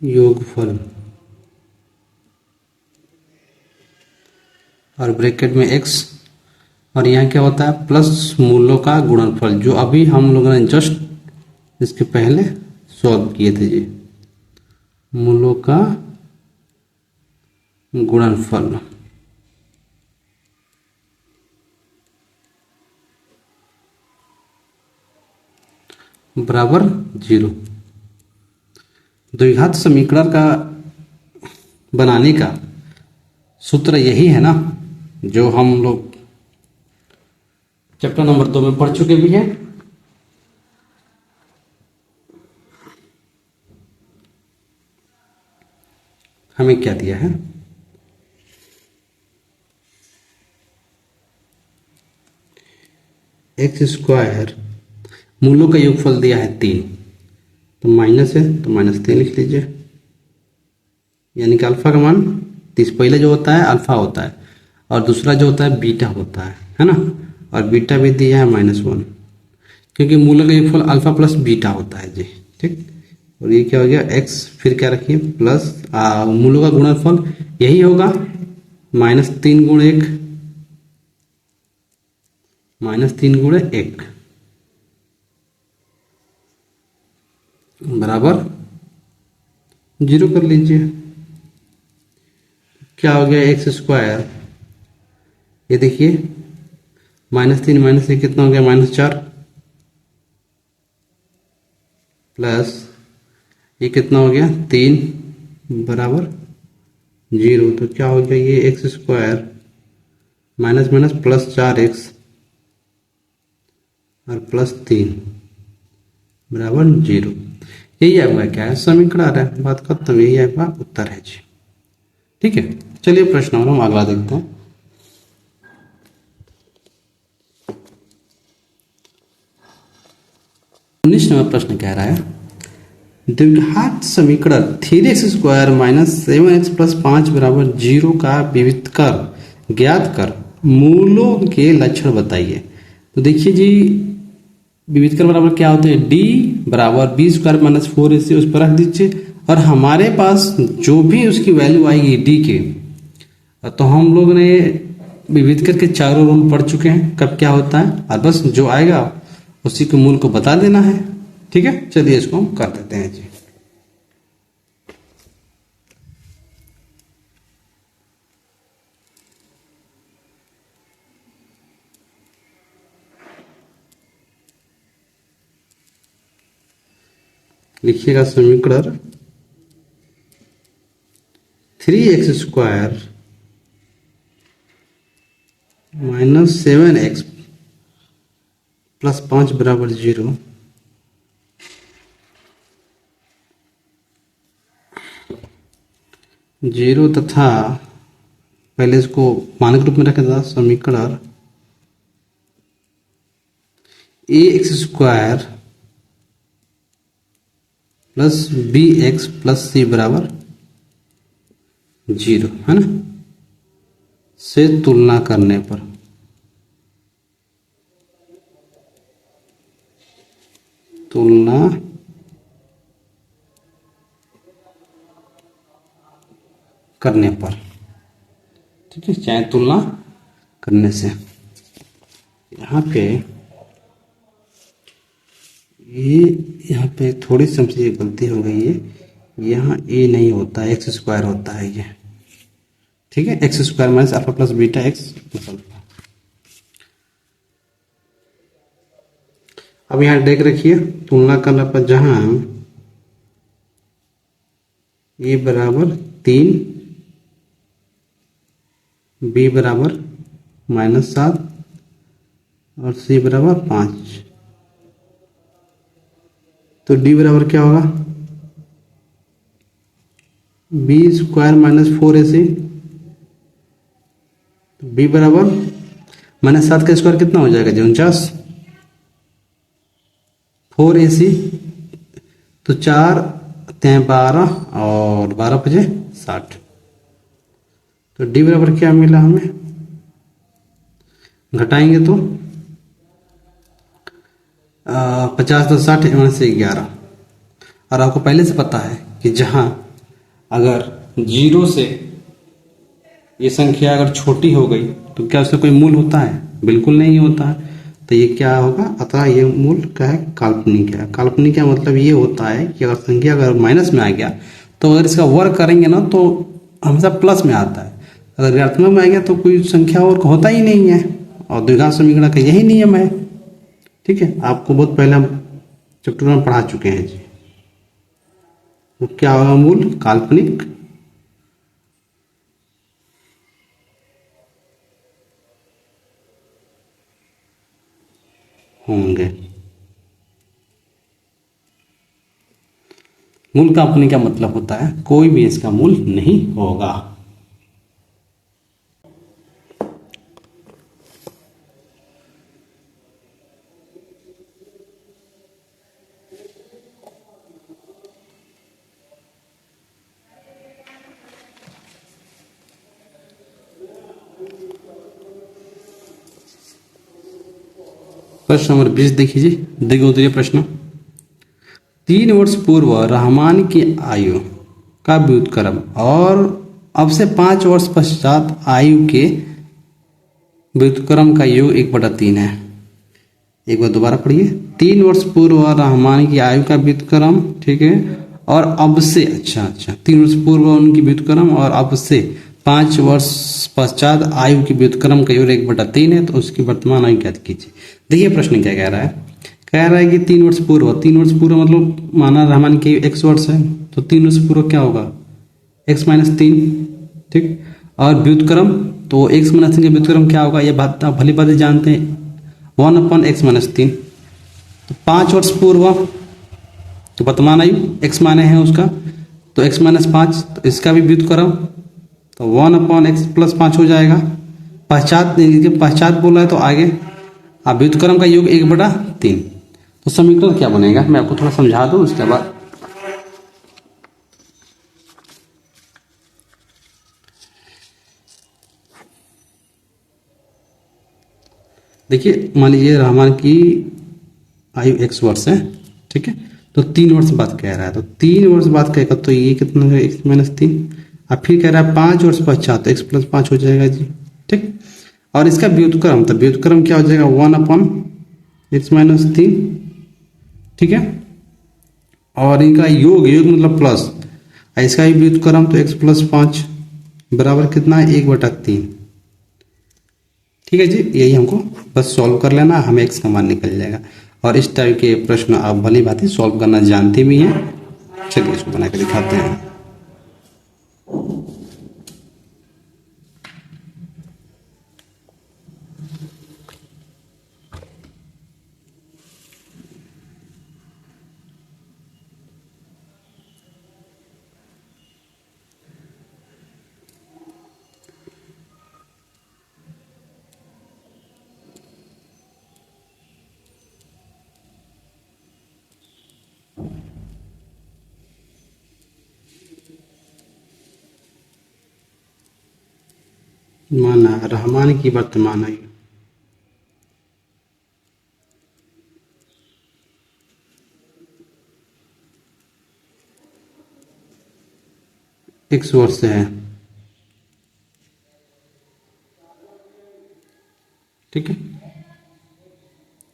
योगफल और ब्रैकेट में x, और यहाँ क्या होता है प्लस मूलों का गुणनफल, जो अभी हम लोगों ने जस्ट इसके पहले सॉल्व किए थे जी। मूलों का गुणनफल बराबर 0। द्विघात समीकरण का बनाने का सूत्र यही है ना, जो हम लोग चैप्टर नंबर 2 में पढ़ चुके भी हैं। हमें क्या दिया है, x², मूलों का योगफल दिया है 3, तो माइनस है तो -3 लिख लीजिए। यानी कि अल्फा का मान पहले जो होता है अल्फा होता है और दूसरा जो होता है बीटा होता है ना। और बीटा भी दिया है -1, क्योंकि मूलों का योगफल अल्फा प्लस बीटा होता है जी, ठीक। और ये क्या हो गया x, फिर क्या रखिए प्लस मूलों का गुणनफल यही होगा -3 गुण 1, -3 गुण 1 बराबर 0 कर लीजिए। क्या हो गया x², ये देखिए -3 -1 कितना हो गया -4, प्लस ये कितना हो गया 3 बराबर 0। तो क्या हो गया ये x² minus minus plus 4x और +3 बराबर 0। यही आपका क्या है समीकरण है, बात खत्म। यही आपका उत्तर है जी, ठीक है। चलिए प्रश्न हम अगला देखते हैं। उन्नीस नंबर प्रश्न कह रहा है द्विघात समीकरण 3x² -7x + 5 बराबर 0 का विविध कर ज्ञात कर मूलों के लक्षण बताइए। तो देखिए जी, विविध कर बराबर क्या होते हैं, d बराबर b² - 4ac उस पर रख दीजिए। और हमारे पास जो भी उसकी वैल्यू आएगी d के, तो हम लोग ने विविध कर के चारों रूल पढ़ चुके हैं कब क्या होता है, और बस जो आएगा उसी के मूल को बता देना है, ठीक है। चलिए इसको हम कर देते हैं जी। लिखिएगा समीकरण 3x² माइनस 7x प्लस 5 बराबर 0 0 तथा पहले इसको मानक रूप में रखा था समीकरण ax² plus bx plus c बराबर 0 है ना, से तुलना करने पर ठीक है, चाहे तुलना करने से। यहाँ पे थोड़ी सी हमसे गलती हो गई है, यहाँ a नहीं होता है, x² होता है ये, ठीक है, x² minus alpha plus beta x plus alpha. अब यहाँ देख रखिए तुलना करने पर जहां a बराबर 3, b बराबर -7 और c बराबर 5, तो d बराबर क्या होगा, b² माइनस 4ac, b बराबर -7 का स्क्वायर कितना हो जाएगा जी, 49, 4ac तो 4 12 और 12 बजे 60, तो d बराबर क्या मिला हमें, घटाएंगे तो 50 तो 60 1 से 11। और आपको पहले से पता है कि जहां अगर 0 से ये संख्या अगर छोटी हो गई तो क्या उसका कोई मूल होता है, बिल्कुल नहीं होता है, तो ये क्या होगा, अतः ये मूल क्या है, काल्पनिक है। काल्पनिक का मतलब ये होता है कि अगर संख्या अगर माइनस में आ गया तो अगर इसका वर्ग करेंगे ना तो हमेशा प्लस में आता है, अगर ऋणात्मक में आ गया तो कोई संख्या और होता ही नहीं है, और द्विघात समीकरण का यही नियम है, ठीक है, आपको बहुत पहले हम चैप्टर में पढ़ा चुके हैं जी। वो क्या होगा, मूल काल्पनिक होंगे। मूल काल्पनिक का मतलब होता है कोई भी इसका मूल नहीं होगा। प्रश्न नंबर 20 देखिए, देखो उत्तरीय प्रश्न। 3 वर्ष पूर्व रहमान की आयु का व्युत्क्रम और अब से 5 वर्ष पश्चात आयु के व्युत्क्रम का योग 1/3 है। एक बार दोबारा पढ़िए, 3 वर्ष पूर्व रहमान की आयु का व्युत्क्रम, ठीक है, और अब से, अच्छा 3 वर्ष पूर्व उनकी व्युत्क्रम और अब से 5 वर्ष पश्चात आयु की व्युत्क्रम का योग 1/3 है, तो उसकी वर्तमान आयु ज्ञात कीजिए। देखिए प्रश्न क्या कह रहा है, कह रहा है कि 3 वर्ष पूर्व मतलब माना रहमान की x वर्ष है, तो 3 वर्ष पूर्व क्या होगा, x माइनस 3, ठीक, और व्युत्क्रम तो x माइनस 3 का व्युत्क्रम क्या होगा, ये बात आप भली बात जानते हैं, 1/x माइनस 3। तो 5 वर्ष पूर्व तो वर्तमान आयु x माने है उसका, तो x माइनस 5, तो इसका भी व्युत्क्रम तो 1/x प्लस 5 हो जाएगा। पश्चात बोला है तो आगे, अब व्युत्क्रम का योग 1/3, तो समीकरण क्या बनेगा, मैं आपको थोड़ा समझा दूं उसके बाद। देखिए मान लीजिए रहमान की आयु x वर्ष है, ठीक है, तो 3 वर्ष बाद कह रहा है, तो 3 वर्ष बाद कहेगा तो ये कितना है, x माइनस 3, अब फिर कह रहा है 5 वर्ष पश्चात, तो x प्लस 5 हो जाएगा जी, ठीक, और इसका व्युत्क्रम, तो व्युत्क्रम क्या हो जाएगा, 1/x माइनस 3, ठीक है, और इनका योग मतलब प्लस, इसका भी व्युत्क्रम तो x प्लस 5 बराबर कितना है, 1/3, ठीक है जी। यही हमको बस सॉल्व कर लेना, हमें x का मान निकल जाएगा। और इस टाइप के प्रश्न आप भली भांति सॉल्व करना जानते भी हैं। चलिए इसको बना के दिखाते हैं। माना रहमान की वर्तमान आयु। x वर्ष है, ठीक है।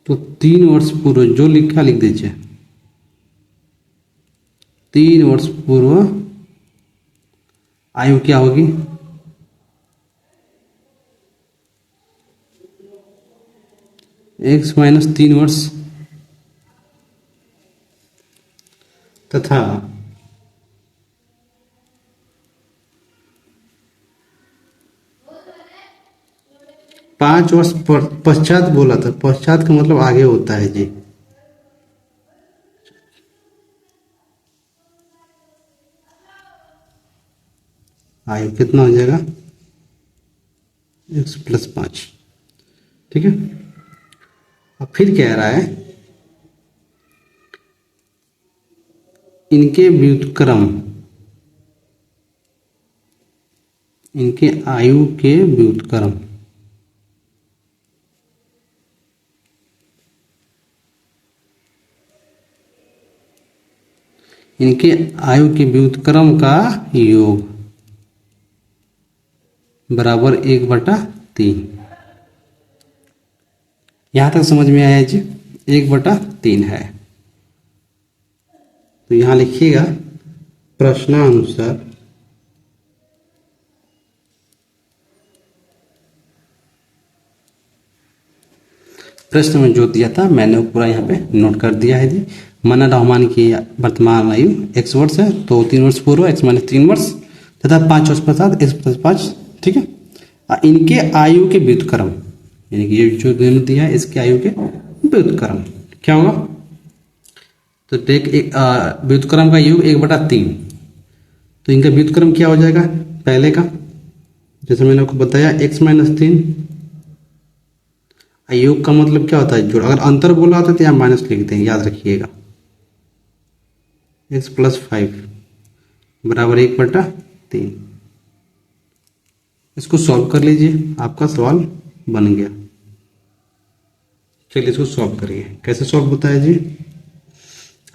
तो 3 वर्ष पूर्व जो लिखा लिख दीजिए। 3 वर्ष पूर्व आयु क्या होगी? x माइनस 3 वर्ष तथा 5 वर्ष पश्चात बोला था। पश्चात का मतलब आगे होता है जी। आयु कितना हो जाएगा? x प्लस 5, ठीक है। अब फिर कह रहा है इनके व्युत्क्रम, इनके आयु के व्युत्क्रम इनके आयु के व्युत्क्रम का योग बराबर 1/3। यहां तक समझ में आया जी? 1/3 है। तो यहां लिखिएगा प्रश्नानुसार प्रश्न में जो दिया था मैंने वो पूरा यहाँ पे नोट कर दिया है जी। मन्ना रहमान की वर्तमान आयु x वर्ष है, तो 3 वर्ष पूर्व x माइनस 3 वर्ष तथा 5 वर्ष पश्चात x प्लस 5, ठीक है। इनके आयु के व्युत्क्रम, यानी कि ये जो दोनों दिया है इसके आयु के व्युत्क्रम क्या होगा? तो देख एक व्युत्क्रम का योग 1/3। तो इनका व्युत्क्रम क्या हो जाएगा पहले का? जैसे मैंने आपको बताया x माइनस 3। योग का मतलब क्या होता है? जोड़। अगर अंतर बोला होता तो यहाँ माइनस लिख दें, याद रखिएगा। x प्लस 5 बराबर 1/3। इसको सॉल्व कर लीजिए, आपका सवाल बन गया। चलिए इसको सॉल्व करिए। कैसे सॉल्व होता है जी?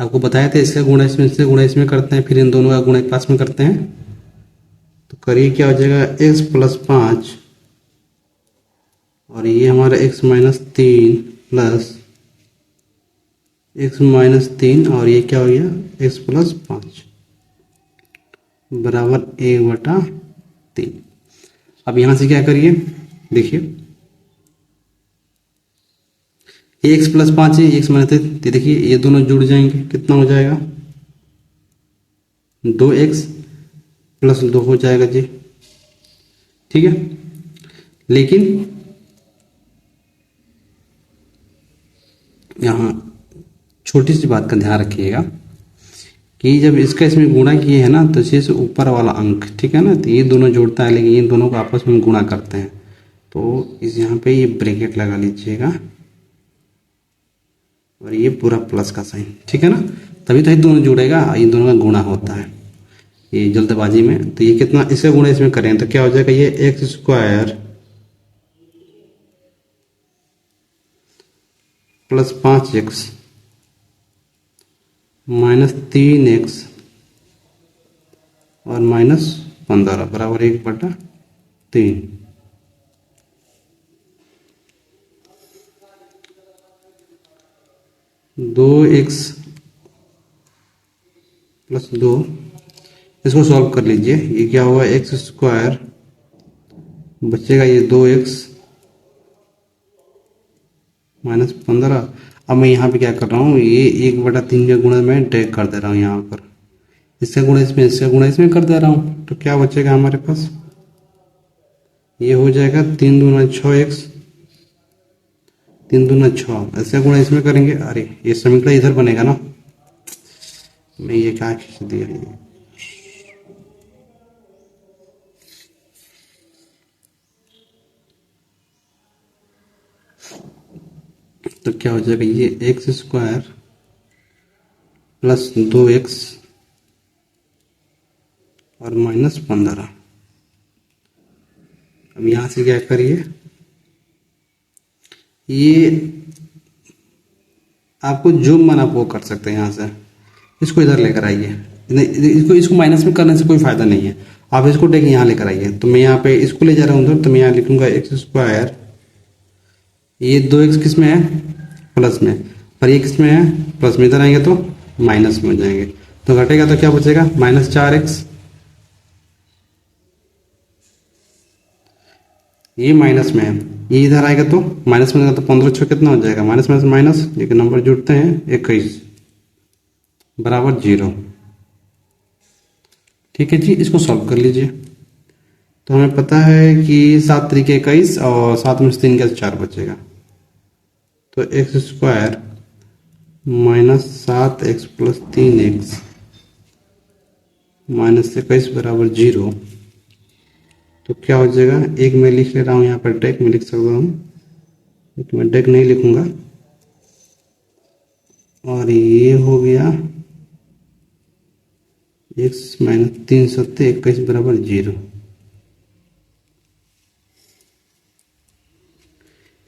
आपको बताया था इसका गुणा इसमें, इससे गुणा इसमें करते हैं, फिर इन दोनों का गुणा एक पास में करते हैं। तो करिए क्या हो जाएगा? x प्लस 5 और ये हमारा x minus 3 plus x minus 3 और ये क्या हो गया? x प्लस 5 बराबर 1/3। अब यहां से क्या करिए? देखिए x प्लस 5 है, x माइनस 3, देखिए ये दोनों जुड़ जाएंगे, कितना हो जाएगा? 2x प्लस 2 हो जाएगा जी, ठीक है। लेकिन यहाँ छोटी सी बात का ध्यान रखिएगा कि जब इसका इसमें गुणा किए हैं ना, तो इसे ऊपर वाला अंक, ठीक है ना, तो ये दोनों जोड़ता है, लेकिन ये दोनों को आपस में गुणा करते हैं। तो इस यहाँ पे ये ब्रैकेट लगा लीजिएगा और ये पूरा प्लस का साइन, ठीक है ना, तभी तो ये दोनों जुड़ेगा, इन दोनों का गुणा होता है। ये जल्दबाजी में तो ये कितना, इसका गुणा इसमें करें तो क्या हो जाएगा? ये x² plus 5x minus 3x और माइनस 15 बराबर 1/3। 2x प्लस 2, इसको सॉल्व कर लीजिए। ये क्या हुआ? x² बचेगा ये 2x माइनस 15। अब मैं यहाँ पे क्या कर रहा हूँ? ये 1/3 का गुणा मैं ड्रैग कर दे रहा हूँ यहाँ पर, इसका गुणा इसमें कर दे रहा हूँ, तो क्या बचेगा हमारे पास, ये हो जाएगा 3×2=6x, 3×2=6। इसका गुणा इसमें करेंगे, अरे ये समीकरण इधर बनेगा ना, मैं ये क्या खींच दिया ये, तो क्या हो जाएगा, ये x² + 2x और -15। अब यहां से क्या करिए, ये आपको जो मन आप वो कर सकते हैं। यहाँ से इसको इधर लेकर आइए, इसको माइनस में करने से कोई फायदा नहीं है, आप इसको टेक यहाँ लेकर आइए। तो मैं यहाँ पे इसको ले जा रहा हूँ उधर, तो मैं यहाँ लिखूंगा x², ये 2x किस में है, प्लस में, पर ये किस में है, प्लस में। इधर आएंगे तो माइनस में हो जाएंगे, तो घटेगा तो क्या बचेगा, -4x। ये माइनस में है, ये इधर आएगा तो माइनस में, तो 15×6 कितना हो जाएगा, माइनस में माइनस, लेकिन नंबर जुड़ते हैं 21 = 0। ठीक है जी, इसको सॉल्व कर लीजिए। तो हमें पता है कि 7 × 3 = 21 और 7 में से 3 गया तो 4 बचेगा। तो x² - 7x + 3x -21 = 0। तो क्या हो जाएगा, एक मैं लिख ले रहा हूँ यहाँ पर, डेक में लिख सकता हूँ, लेकिन मैं डेक नहीं लिखूंगा। और ये हो गया x - 3 × 21 = 0।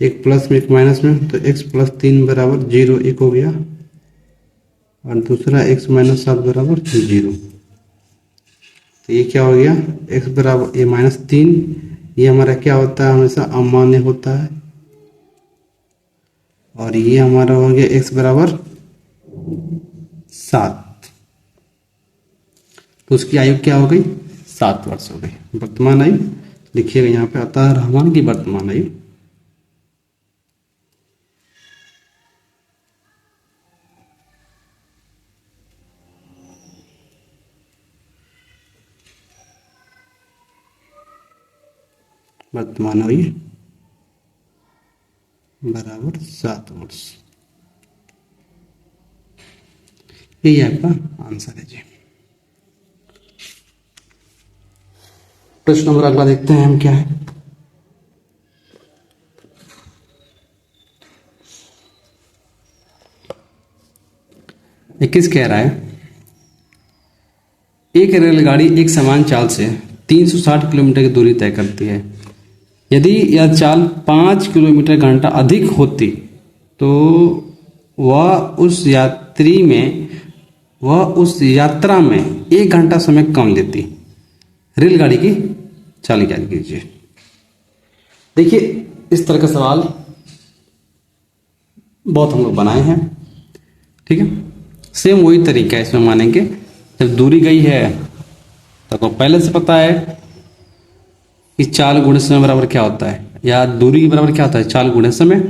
एक प्लस में एक माइनस में, तो x + 3 = 0, एक हो गया, और दूसरा x - 7 = 0। तो ये क्या हो गया, x बराबर ये -3, ये हमारा क्या होता है, हमेशा अमान्य होता है। और ये हमारा हो गया x = 7, तो उसकी आयु क्या हो गई, 7 वर्ष हो गई। वर्तमान आयु लिखिएगा यहाँ पे, अतः रहमान की वर्तमान आयु बराबर 7 वर्ष। यही आपका आंसर है जी। प्रश्न नंबर अगला देखते हैं हम क्या है। इक्कीस कह रहा है, एक रेलगाड़ी एक समान चाल से 360 किलोमीटर की दूरी तय करती है। यदि यह चाल 5 किलोमीटर घंटा अधिक होती तो वह उस यात्रा में 1 घंटा समय कम लेती। रेलगाड़ी की चाल ज्ञात कीजिए। देखिए, इस तरह का सवाल बहुत हम लोग बनाए हैं, ठीक है। सेम वही तरीका है, इसमें मानेंगे जब दूरी गई है तो पहले से पता है कि चाल गुणे समय बराबर क्या होता है, या दूरी के बराबर क्या होता है, चाल गुणे समय।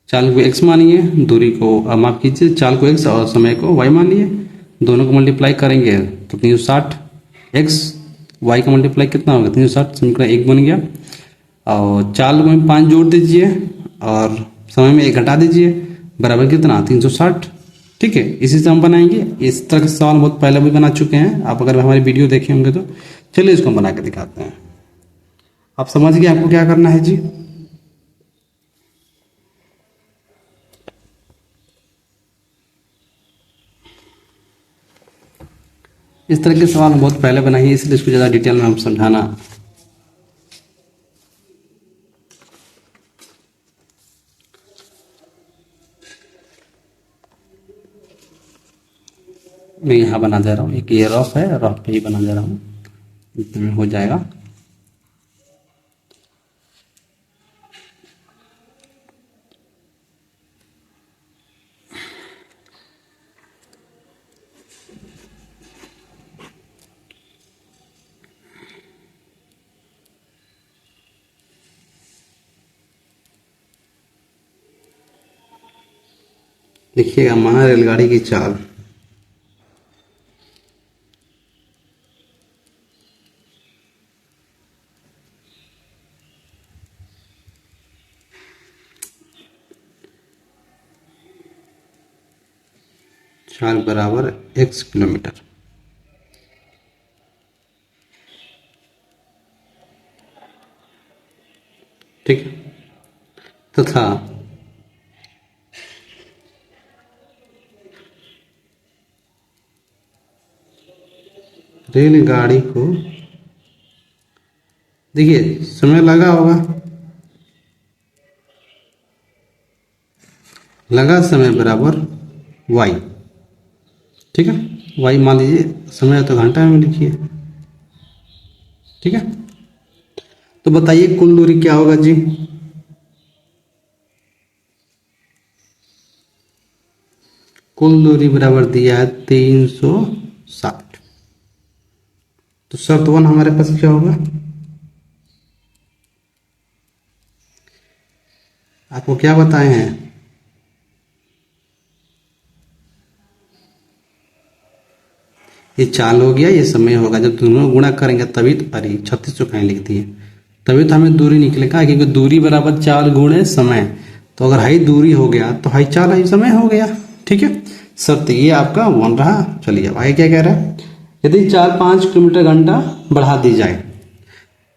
चाल को x मानिए, दूरी को माफ कीजिए, चाल को x और समय को y मानिए, दोनों को मल्टीप्लाई करेंगे तो 360। x y का मल्टीप्लाई कितना होगा, 360, समीकरण 1 बन गया। और चाल में 5 जोड़ दीजिए और समय में 1 घटा दीजिए, बराबर कितना, 360। ठीक है, इसी से हम बनाएंगे। इस तरह के सवाल बहुत पहले भी बना चुके हैं, आप अगर हमारी वीडियो देखे होंगे तो। चलिए इसको हम बना के दिखाते हैं। आप समझ गए आपको क्या करना है जी। इस तरह के सवाल हम बहुत पहले बनाए हैं, इसलिए इसको ज़्यादा डिटेल में हम समझाना मैं यहाँ बना दे रहा हूँ। एक ये रफ है, रफ पे ही बना दे रहा हूँ, इतने में हो जाएगा। लिखिएगा, माना रेलगाड़ी की चाल चाल बराबर x किलोमीटर। ठीक है, तथा रेलगाड़ी को, देखिए समय लगा होगा, लगा समय बराबर y। ठीक है, y मान लीजिए, समय तो घंटा में लिखिए। ठीक है, तो बताइए कुल दूरी क्या होगा जी। कुल दूरी बराबर दिया है 360। तो शर्त 1 हमारे पास क्या होगा, आपको क्या बताए हैं, ये चाल हो गया, ये समय होगा, जब दोनों गुणा करेंगे तभी तो, अरे 36 तो कहीं लिख दिए, तभी तो हमें दूरी निकलेगा, क्योंकि दूरी बराबर चाल गुणे समय। तो अगर हाई दूरी हो गया तो हाई चाल हाई समय हो गया। ठीक है, शर्त ये आपका 1 रहा। चलिए अब आगे क्या कह रहा है, यदि चाल 5 किलोमीटर घंटा बढ़ा दी जाए,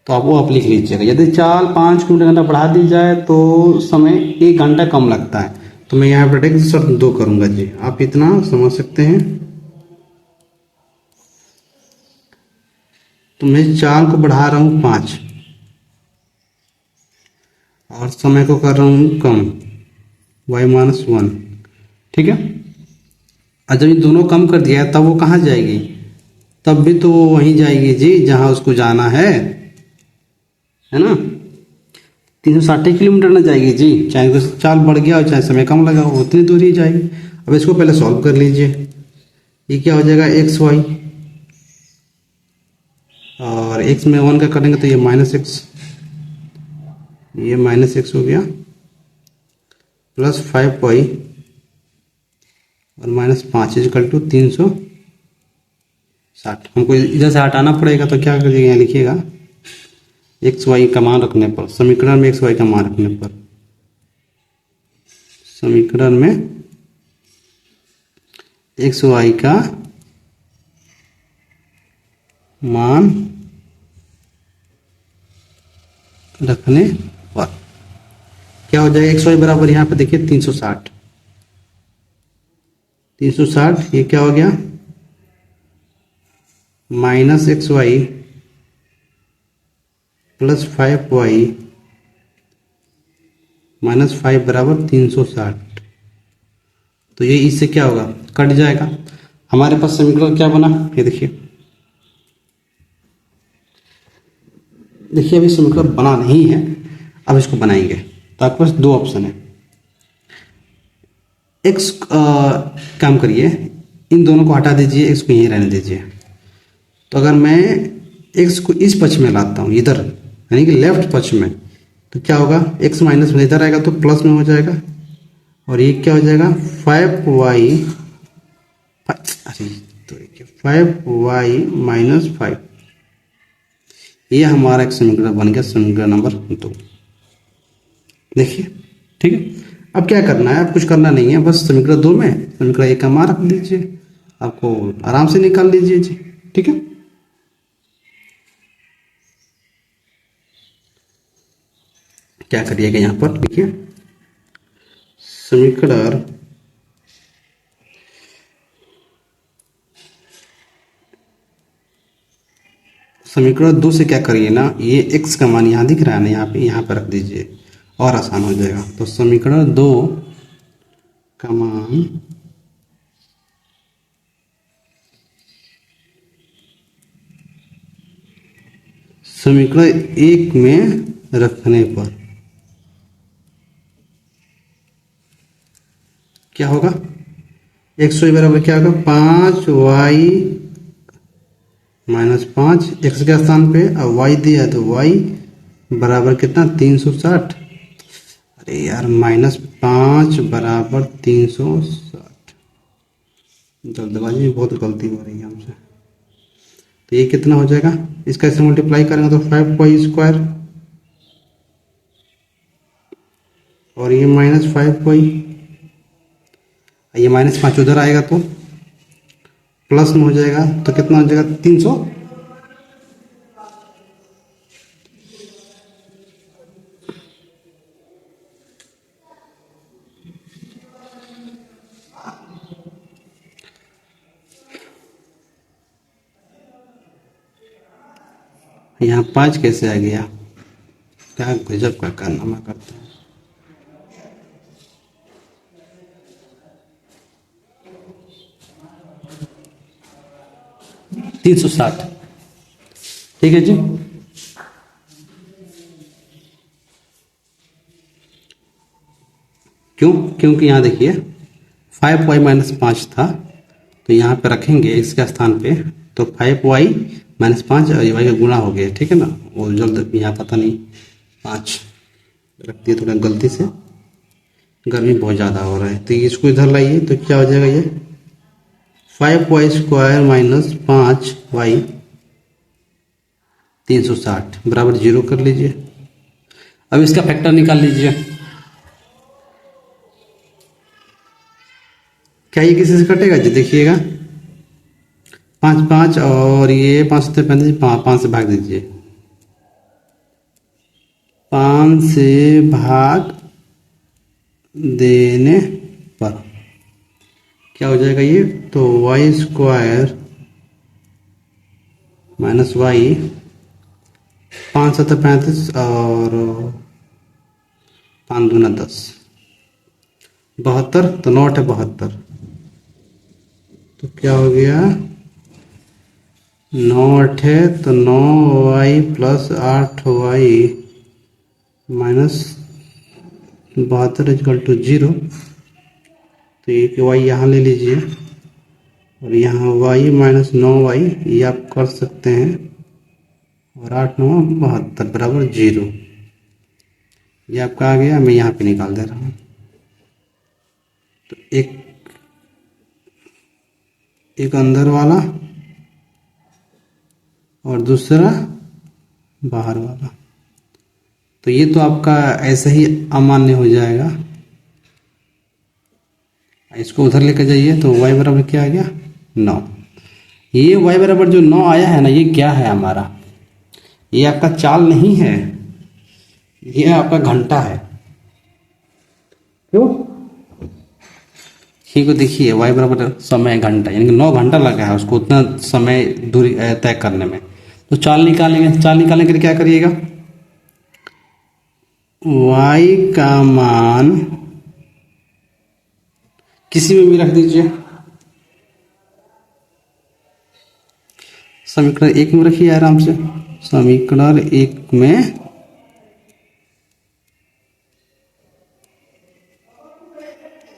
तो आप लिख लीजिएगा, यदि चाल 5 किलोमीटर घंटा बढ़ा दी जाए तो समय 1 घंटा कम लगता है। तो मैं यहाँ पर शर्त 2 करूंगा जी, आप इतना समझ सकते हैं। तो मैं चाल को बढ़ा रहा हूं 5 और समय को कर रहा हूं कम, y-1। ठीक है, और जब ये दोनों कम कर दिया है तब वो कहाँ जाएगी, तब भी तो वो वहीं जाएगी जी जहां उसको जाना है ना। 360 किलोमीटर ना जाएगी जी, चाहे तो चाल बढ़ गया और चाहे समय कम लगा हो, उतनी दूर ही जाएगी। अब इसको पहले सॉल्व कर लीजिए, ये क्या हो जाएगा एक्स वाई, और x में 1 का करेंगे तो ये -x, ये -x हो गया, प्लस 5y और -5 इक्वल टू 360। हमको इधर से हटाना पड़ेगा, तो क्या करिएगा, यहाँ लिखिएगा एक्स वाई का मान रखने पर, समीकरण में एक्स वाई का मान रखने पर, समीकरण में एक्स वाई का मान रखने पर क्या हो जाएगा, एक्स वाई बराबर यहाँ पे देखिए 360, 360 ये क्या हो गया, -xy प्लस 5y -5 बराबर 360। तो ये इससे क्या होगा, कट जाएगा। हमारे पास समीकरण क्या बना, ये देखिए, देखिए अभी समीकरण बना नहीं है, अब इसको बनाएंगे। तो आपके पास 2 ऑप्शन है, एक्स काम करिए, इन दोनों को हटा दीजिए, एक्स को यहीं रहने दीजिए। तो अगर मैं एक्स को इस पक्ष में लाता हूँ, इधर यानी कि लेफ्ट पक्ष में, तो क्या होगा, एक्स माइनस में इधर आएगा तो प्लस में हो जाएगा, और ये क्या हो जाएगा 5y, अरे तो 5y -5। ये हमारा एक समीकरण बन गया, समीकरण नंबर 2। देखिए ठीक है, अब क्या करना है, अब कुछ करना नहीं है, बस समीकरण 2 में समीकरण 1 का मान रख दीजिए, आपको आराम से निकाल लीजिए जी। ठीक है, क्या करिएगा, यहाँ पर देखिए समीकरण समीकरण 2 से क्या करिए ना, ये x का मान यहाँ दिख रहा है ना, यहाँ पे रख दीजिए और आसान हो जाएगा। तो समीकरण 2 का मान समीकरण 1 में रखने पर क्या होगा, एक्स वाई बराबर क्या होगा, 5y -5 x के स्थान पे, अब y दिया है तो y बराबर कितना 360। अरे यार -5 बराबर 360, जल्दबाजी में बहुत गलती हो रही है हमसे। तो ये कितना हो जाएगा, इसका इससे मल्टीप्लाई करेंगे तो 5y², और ये -5y, ये -5 उधर आएगा तो प्लस में हो जाएगा तो कितना हो जाएगा 300। यहाँ 5 कैसे आ गया? क्या गजब का कारनामा करते हैं। $360, ठीक है जी। क्योंकि यहाँ देखिए 5y-5 था, तो यहाँ पे रखेंगे इसके स्थान पे, तो 5y-5 और y का गुणा हो गया, ठीक है ना। वो जल्द यहाँ पता नहीं 5 रख दिए थोड़ा गलती से, गर्मी बहुत ज़्यादा हो रहा है, तो इसको इधर लाइए तो क्या हो जाएगा ये 5y² - 5y 360 बराबर 0 कर लीजिए। अब इसका फैक्टर निकाल लीजिए। क्या ये किसी से कटेगा जी? देखिएगा 5 और ये 5 से भाग दीजिए। 5 से भाग देने पर क्या हो जाएगा ये, तो y² - y 5 7 35 और 5 दूना 10 72, तो 9 है 72, तो क्या हो गया 9 8 तो 9y + 8y - 72 = 0। तो एक y यहाँ ले लीजिए और यहाँ y - 9y ये आप कर सकते हैं, और 8 9 72 बराबर 0। ये आपका आ गया, मैं यहाँ पे निकाल दे रहा हूँ। तो एक अंदर वाला और दूसरा बाहर वाला, तो ये तो आपका ऐसे ही अमान्य हो जाएगा। इसको उधर लेकर जाइए तो y बराबर क्या आ गया 9। ये y बराबर जो 9 आया है ना, ये क्या है हमारा, ये आपका चाल नहीं है, ये आपका घंटा है। क्यों? को देखिए y बराबर समय घंटा, यानी कि 9 घंटा लगा है उसको उतना समय दूरी तय करने में। तो चाल निकालेंगे, चाल निकालने के लिए क्या करिएगा, y का मान किसी में भी रख दीजिए। समीकरण 1 में रखिए आराम से। समीकरण 1 में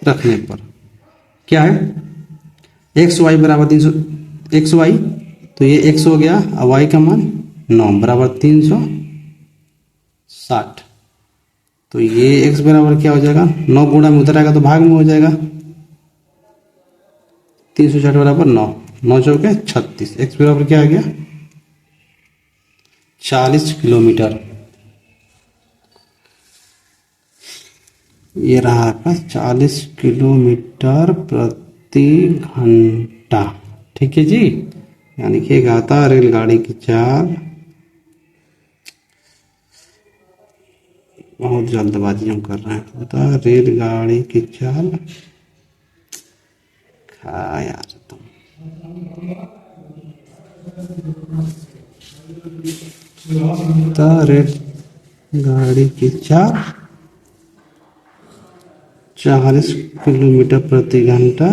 रखने पर क्या है, xy बराबर 300 xy, तो ये x हो गया, अब y का मान 9 बराबर 360। तो ये x बराबर क्या हो जाएगा, 9 गुणा में उधर आएगा तो भाग में हो जाएगा, 360 बराबर 9, 9 चौके 36। x बराबर क्या आ गया 40 किलोमीटर। ये रहा आपका 40 किलोमीटर प्रति घंटा, ठीक है जी। यानी कि गाता रेलगाड़ी की चाल, बहुत जल्दबाजी हम कर रहे हैं, गाता रेलगाड़ी की चाल, खा यार तुम। रेलगाड़ी की चाल 40 किलोमीटर प्रति घंटा